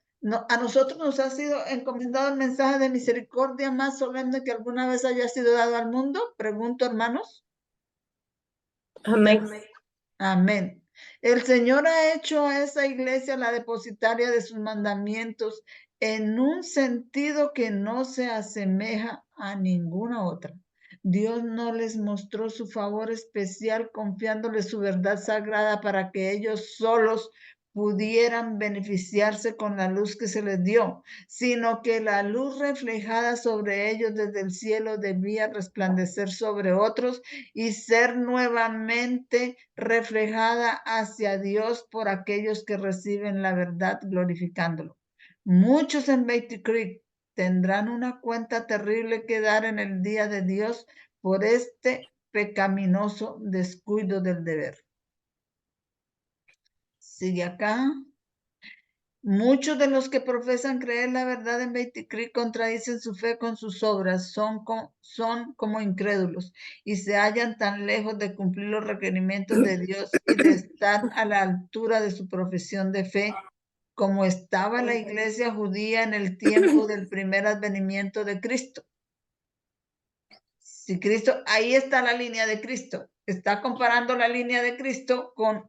Speaker 2: a nosotros nos ha sido encomendado el mensaje de misericordia más solemne que alguna vez haya sido dado al mundo. Pregunto, hermanos.
Speaker 3: Amén.
Speaker 2: Amén. El Señor ha hecho a esa iglesia la depositaria de sus mandamientos en un sentido que no se asemeja a ninguna otra. Dios no les mostró su favor especial confiándoles su verdad sagrada para que ellos solos pudieran beneficiarse con la luz que se les dio, sino que la luz reflejada sobre ellos desde el cielo debía resplandecer sobre otros y ser nuevamente reflejada hacia Dios por aquellos que reciben la verdad glorificándolo. Muchos en Beatty Creek tendrán una cuenta terrible que dar en el día de Dios por este pecaminoso descuido del deber. Sigue acá. Muchos de los que profesan creer la verdad en Beatty Creek contradicen su fe con sus obras, son como incrédulos y se hallan tan lejos de cumplir los requerimientos de Dios y de estar a la altura de su profesión de fe, como estaba la iglesia judía en el tiempo del primer advenimiento de Cristo. Si Cristo, ahí está la línea de Cristo, está comparando la línea de Cristo con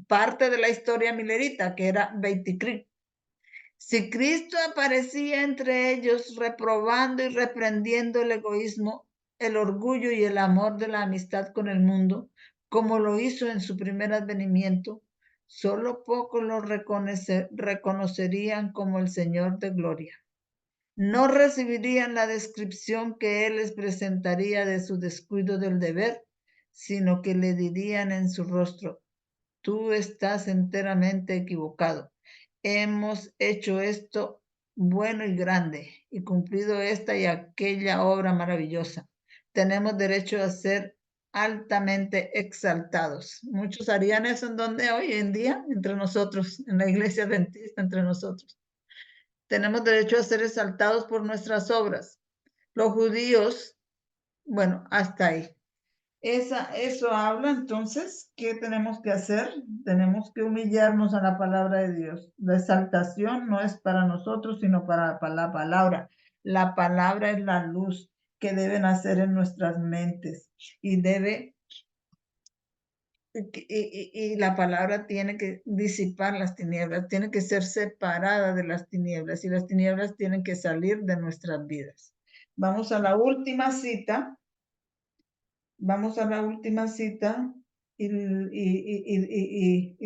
Speaker 2: parte de la historia milerita, que era Beatty Creek. Si Cristo aparecía entre ellos reprobando y reprendiendo el egoísmo, el orgullo y el amor de la amistad con el mundo, como lo hizo en su primer advenimiento, solo pocos lo reconocerían como el Señor de gloria. No recibirían la descripción que Él les presentaría de su descuido del deber, sino que le dirían en su rostro: tú estás enteramente equivocado. Hemos hecho esto bueno y grande y cumplido esta y aquella obra maravillosa. Tenemos derecho a ser altamente exaltados. Muchos harían eso en donde hoy en día, entre nosotros, en la iglesia adventista, entre nosotros. Tenemos derecho a ser exaltados por nuestras obras. Los judíos, bueno, hasta ahí. Eso habla entonces, ¿qué tenemos que hacer? Tenemos que humillarnos a la palabra de Dios. La exaltación no es para nosotros, sino para la palabra. La palabra es la luz que debe nacer en nuestras mentes y la palabra tiene que disipar las tinieblas, tiene que ser separada de las tinieblas y las tinieblas tienen que salir de nuestras vidas. Vamos a la última cita. Vamos a la última cita y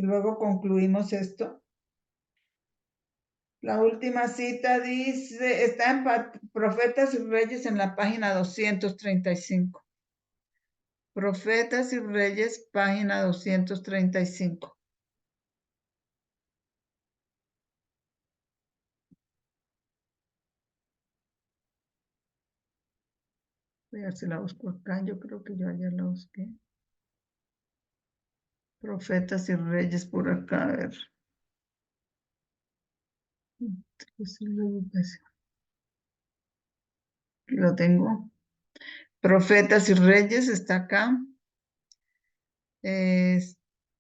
Speaker 2: luego concluimos esto. La última cita dice, está en Profetas y Reyes en la página 235. Profetas y Reyes, página 235. Voy a ver si la busco acá, yo creo que yo ayer la busqué. Profetas y Reyes por acá, a ver. Aquí lo tengo. Profetas y Reyes está acá.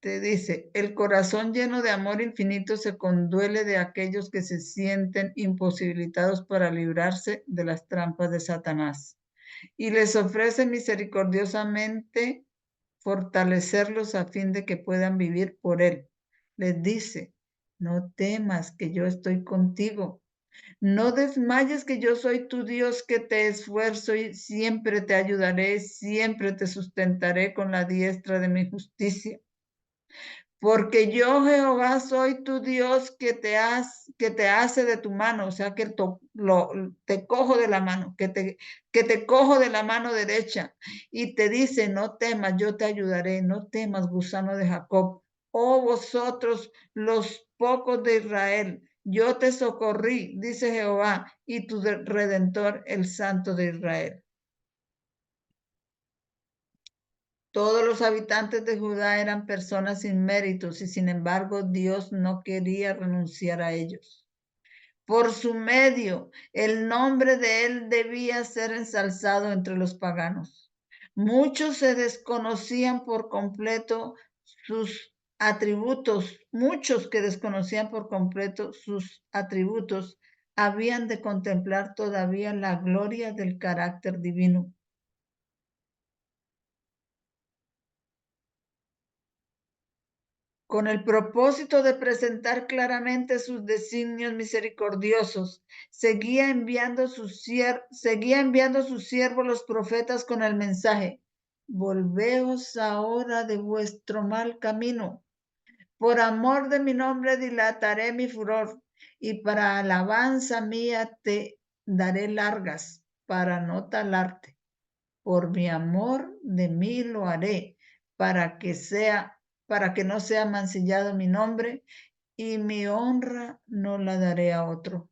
Speaker 2: Dice, el corazón lleno de amor infinito se conduele de aquellos que se sienten imposibilitados para librarse de las trampas de Satanás. y les ofrece misericordiosamente fortalecerlos a fin de que puedan vivir por él. Les dice, no temas que yo estoy contigo. No desmayes que yo soy tu Dios que te esfuerzo y siempre te ayudaré, siempre te sustentaré con la diestra de mi justicia. Porque yo, Jehová, soy tu Dios que te hace de tu mano, o sea, que te cojo de la mano, que te cojo de la mano derecha y te dice, no temas, yo te ayudaré, no temas, gusano de Jacob. Oh vosotros, los pocos de Israel, yo te socorrí, dice Jehová, y tu Redentor, el Santo de Israel. Todos los habitantes de Judá eran personas sin méritos y sin embargo Dios no quería renunciar a ellos. Por su medio, el nombre de él debía ser ensalzado entre los paganos. Muchos se desconocían por completo sus atributos, muchos que desconocían por completo sus atributos, habían de contemplar todavía la gloria del carácter divino. Con el propósito de presentar claramente sus designios misericordiosos, seguía enviando sus siervos los profetas con el mensaje: volveos ahora de vuestro mal camino. Por amor de mi nombre dilataré mi furor, y para alabanza mía te daré largas, para no talarte. Por mi amor de mí lo haré, para que no sea mancillado mi nombre, y mi honra no la daré a otro.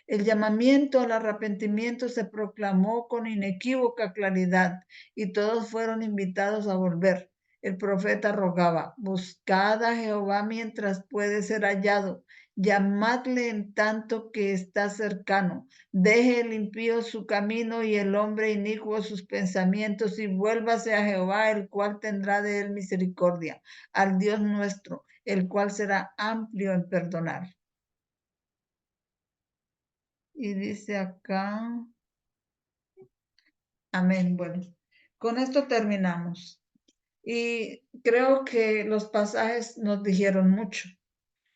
Speaker 2: El llamamiento al arrepentimiento se proclamó con inequívoca claridad y todos fueron invitados a volver. El profeta rogaba: buscad a Jehová mientras puede ser hallado, llamadle en tanto que está cercano. Deje el impío su camino y el hombre inicuo sus pensamientos, y vuélvase a Jehová, el cual tendrá de él misericordia, al Dios nuestro, el cual será amplio en perdonar. Y dice acá, amén. Bueno, con esto terminamos. Y creo que los pasajes nos dijeron mucho.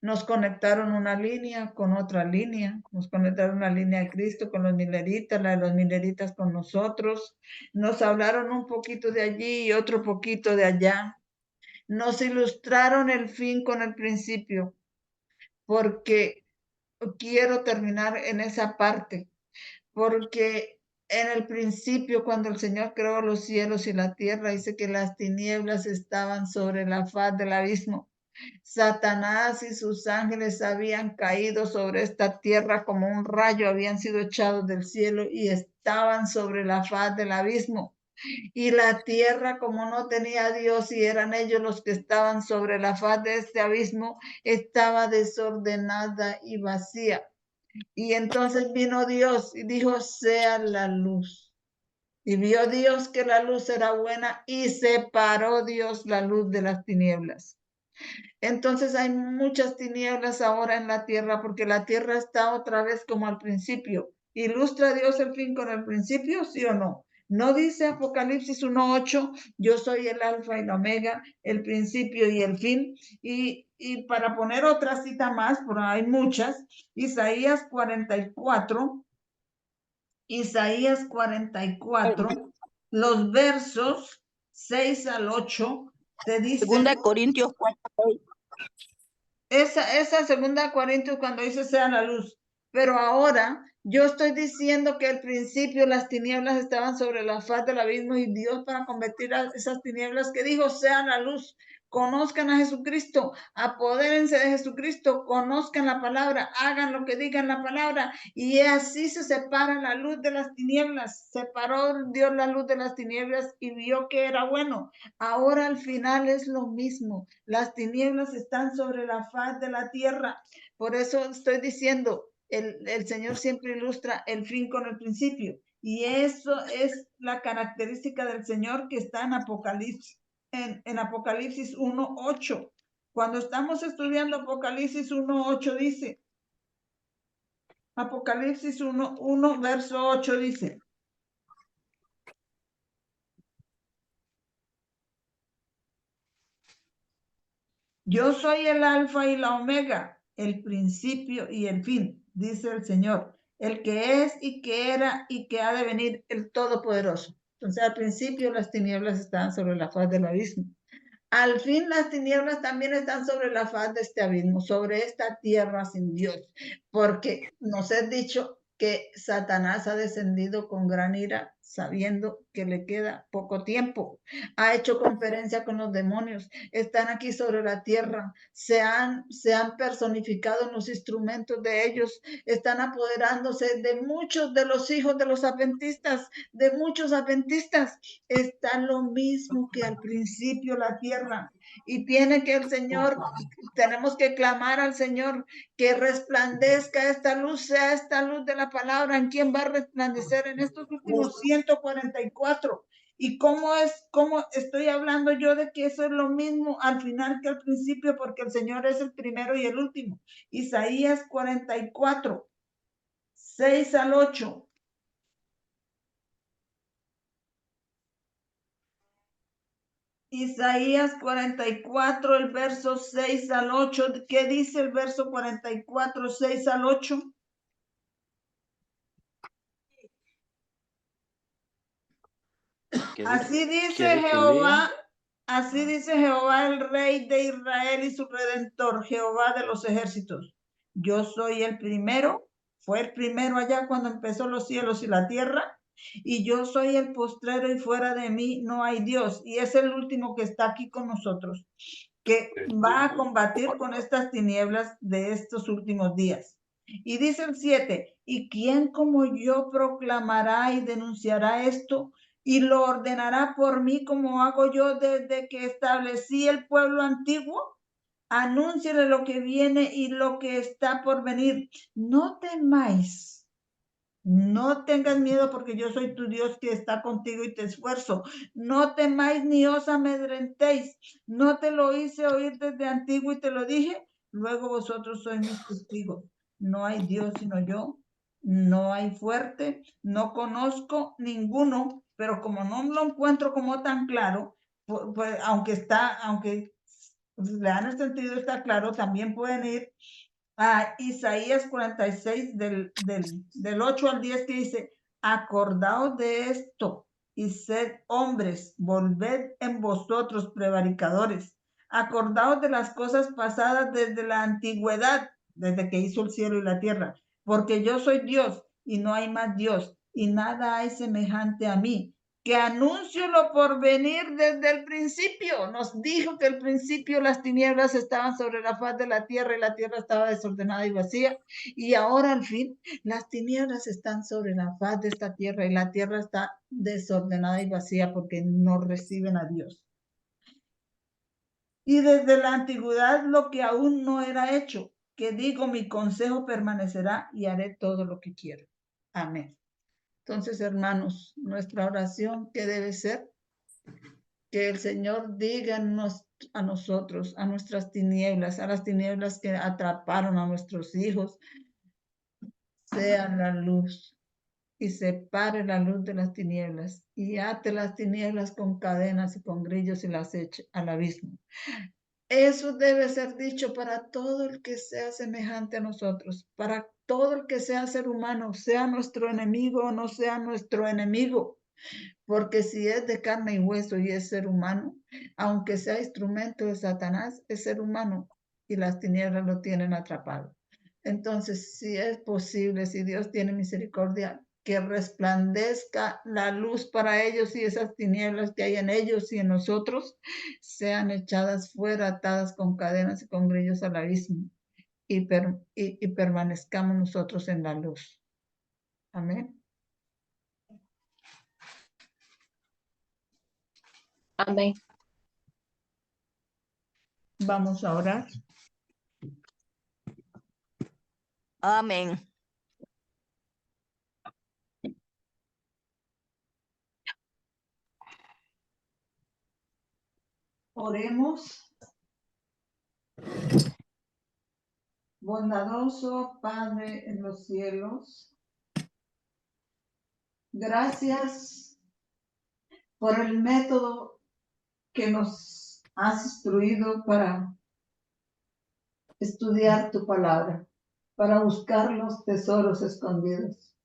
Speaker 2: Nos conectaron una línea con otra línea. Nos conectaron una línea de Cristo con los mileritas, la de los mileritas con nosotros. Nos hablaron un poquito de allí y otro poquito de allá. Nos ilustraron el fin con el principio, porque quiero terminar en esa parte. Porque en el principio, cuando el Señor creó los cielos y la tierra, dice que las tinieblas estaban sobre la faz del abismo. Satanás y sus ángeles habían caído sobre esta tierra como un rayo, habían sido echados del cielo y estaban sobre la faz del abismo. Y la tierra, como no tenía Dios y eran ellos los que estaban sobre la faz de este abismo, estaba desordenada y vacía. Y entonces vino Dios y dijo: sea la luz. Y vio Dios que la luz era buena y separó Dios la luz de las tinieblas. Entonces hay muchas tinieblas ahora en la tierra, porque la tierra está otra vez como al principio. ¿Ilustra Dios el fin con el principio, sí o no? ¿No dice Apocalipsis 1:8, yo soy el alfa y la omega, el principio y el fin? Y para poner otra cita más, pero hay muchas, Isaías 44, los versos 6 al 8, te dice...
Speaker 4: Segunda de Corintios 4:6.
Speaker 2: Esa segunda Corintios cuando dice sea la luz. Pero ahora yo estoy diciendo que al principio las tinieblas estaban sobre la faz del abismo y Dios, para convertir a esas tinieblas, que dijo: sea la luz. Conozcan a Jesucristo, apodérense de Jesucristo, conozcan la palabra, hagan lo que diga la palabra, y así se separa la luz de las tinieblas. Separó Dios la luz de las tinieblas y vio que era bueno. Ahora al final es lo mismo. Las tinieblas están sobre la faz de la tierra. Por eso estoy diciendo, el Señor siempre ilustra el fin con el principio. Y eso es la característica del Señor que está en Apocalipsis. En Apocalipsis 1:8. Cuando estamos estudiando Apocalipsis 1:8 dice, Apocalipsis 1, verso 8 dice: Yo soy el alfa y la omega, el principio y el fin, dice el Señor, el que es y que era y que ha de venir, el Todopoderoso. Entonces, al principio las tinieblas estaban sobre la faz del abismo. Al fin las tinieblas también están sobre la faz de este abismo, sobre esta tierra sin Dios, porque nos es dicho que Satanás ha descendido con gran ira, sabiendo que le queda poco tiempo. Ha hecho conferencia con los demonios, están aquí sobre la tierra, se han personificado en los instrumentos de ellos, están apoderándose de muchos de los hijos de los adventistas, de muchos adventistas. Está lo mismo que al principio la tierra, y tiene que el Señor, tenemos que clamar al Señor que resplandezca esta luz, sea esta luz de la palabra. ¿En quién va a resplandecer en estos últimos 144? ¿Y cómo estoy hablando yo de que eso es lo mismo al final que al principio? Porque el Señor es el primero y el último. Isaías 44, 6 al 8. Isaías 44, el verso 6 al 8. ¿Qué dice el verso 44, 6 al 8? Así dice Jehová, así dice Jehová, el Rey de Israel y su Redentor, Jehová de los ejércitos. Yo soy el primero, fue el primero allá cuando empezó los cielos y la tierra, y yo soy el postrero y fuera de mí no hay Dios, y es el último que está aquí con nosotros, que va a combatir con estas tinieblas de estos últimos días. Y dice el 7, ¿y quién como yo proclamará y denunciará esto? Y lo ordenará por mí como hago yo desde que establecí el pueblo antiguo. Anúnciale lo que viene y lo que está por venir. No temáis, no tengas miedo porque yo soy tu Dios que está contigo y te esfuerzo. No temáis ni os amedrentéis. No te lo hice oír desde antiguo y te lo dije. Luego vosotros sois mis testigos. No hay Dios sino yo. No hay fuerte. No conozco ninguno. Pero como no lo encuentro como tan claro, pues aunque le dan el sentido está claro, también pueden ir a Isaías 46 del 8 al 10 que dice, acordaos de esto y sed hombres, volved en vosotros prevaricadores, acordaos de las cosas pasadas desde la antigüedad, desde que hizo el cielo y la tierra, porque yo soy Dios y no hay más Dios y nada hay semejante a mí, que anuncio lo por venir desde el principio. Nos dijo que al principio las tinieblas estaban sobre la faz de la tierra y la tierra estaba desordenada y vacía. Y ahora al fin las tinieblas están sobre la faz de esta tierra y la tierra está desordenada y vacía porque no reciben a Dios. Y desde la antigüedad lo que aún no era hecho, que digo, mi consejo permanecerá y haré todo lo que quiero. Amén. Entonces, hermanos, nuestra oración, ¿qué debe ser? Que el Señor diga a nosotros, a nuestras tinieblas, a las tinieblas que atraparon a nuestros hijos, sean la luz y separe la luz de las tinieblas y ate las tinieblas con cadenas y con grillos y las eche al abismo. Eso debe ser dicho para todo el que sea semejante a nosotros, para todo el que sea ser humano, sea nuestro enemigo o no sea nuestro enemigo. Porque si es de carne y hueso y es ser humano, aunque sea instrumento de Satanás, es ser humano y las tinieblas lo tienen atrapado. Entonces, si es posible, si Dios tiene misericordia, que resplandezca la luz para ellos y esas tinieblas que hay en ellos y en nosotros sean echadas fuera, atadas con cadenas y con grillos al abismo y permanezcamos nosotros en la luz. Amén.
Speaker 3: Amén.
Speaker 2: Vamos a orar.
Speaker 4: Amén.
Speaker 2: Oremos. Bondadoso Padre en los cielos, gracias por el método que nos has instruido para estudiar tu palabra, para buscar los tesoros escondidos.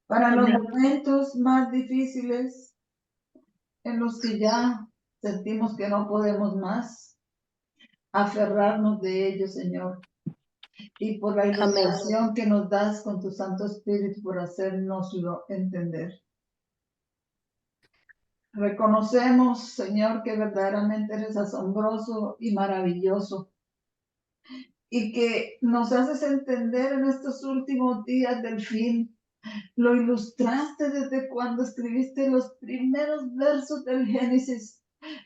Speaker 2: Para los
Speaker 3: Amén.
Speaker 2: momentos más difíciles en los que ya sentimos que no podemos más, aferrarnos de ellos, Señor. Y por la iluminación que nos das con tu Santo Espíritu por hacérnoslo entender. Reconocemos, Señor, que verdaderamente eres asombroso y maravilloso y que nos haces entender en estos últimos días del fin. Lo ilustraste desde cuando escribiste los primeros versos del Génesis,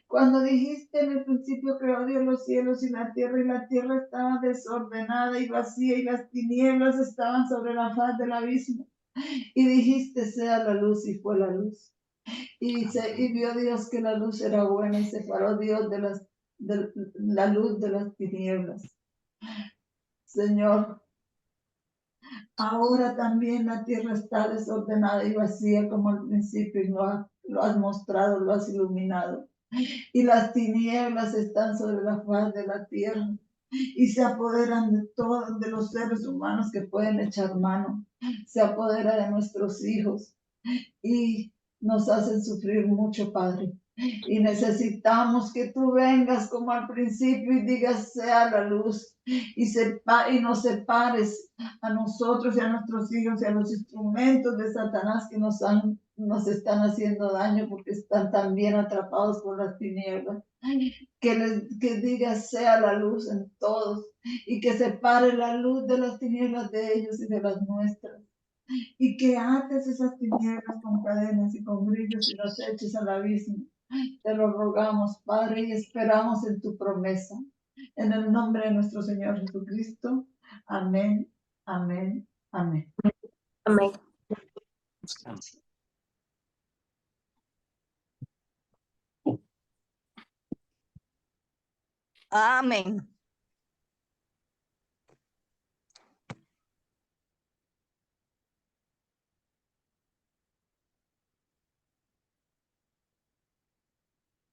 Speaker 2: cuando dijiste: en el principio creó Dios los cielos y la tierra estaba desordenada y vacía, y las tinieblas estaban sobre la faz del abismo. Y dijiste: sea la luz, y fue la luz. Y vio Dios que la luz era buena, y separó Dios de la luz de las tinieblas. Señor, ahora también la tierra está desordenada y vacía como al principio, y lo has mostrado, lo has iluminado. Y las tinieblas están sobre la faz de la tierra y se apoderan de todos, de los seres humanos que pueden echar mano. Se apodera de nuestros hijos y nos hacen sufrir mucho, Padre. Y necesitamos que tú vengas como al principio y digas: sea la luz, y nos separes a nosotros y a nuestros hijos y a los instrumentos de Satanás que nos están haciendo daño porque están también atrapados por las tinieblas. Que digas: sea la luz en todos, y que separe la luz de las tinieblas de ellos y de las nuestras. Y que ates esas tinieblas con cadenas y con grillos y los eches al abismo. Te lo rogamos, Padre, y esperamos en tu promesa. En el nombre de nuestro Señor Jesucristo. Amén, amén, amén.
Speaker 3: Amén.
Speaker 4: Amén.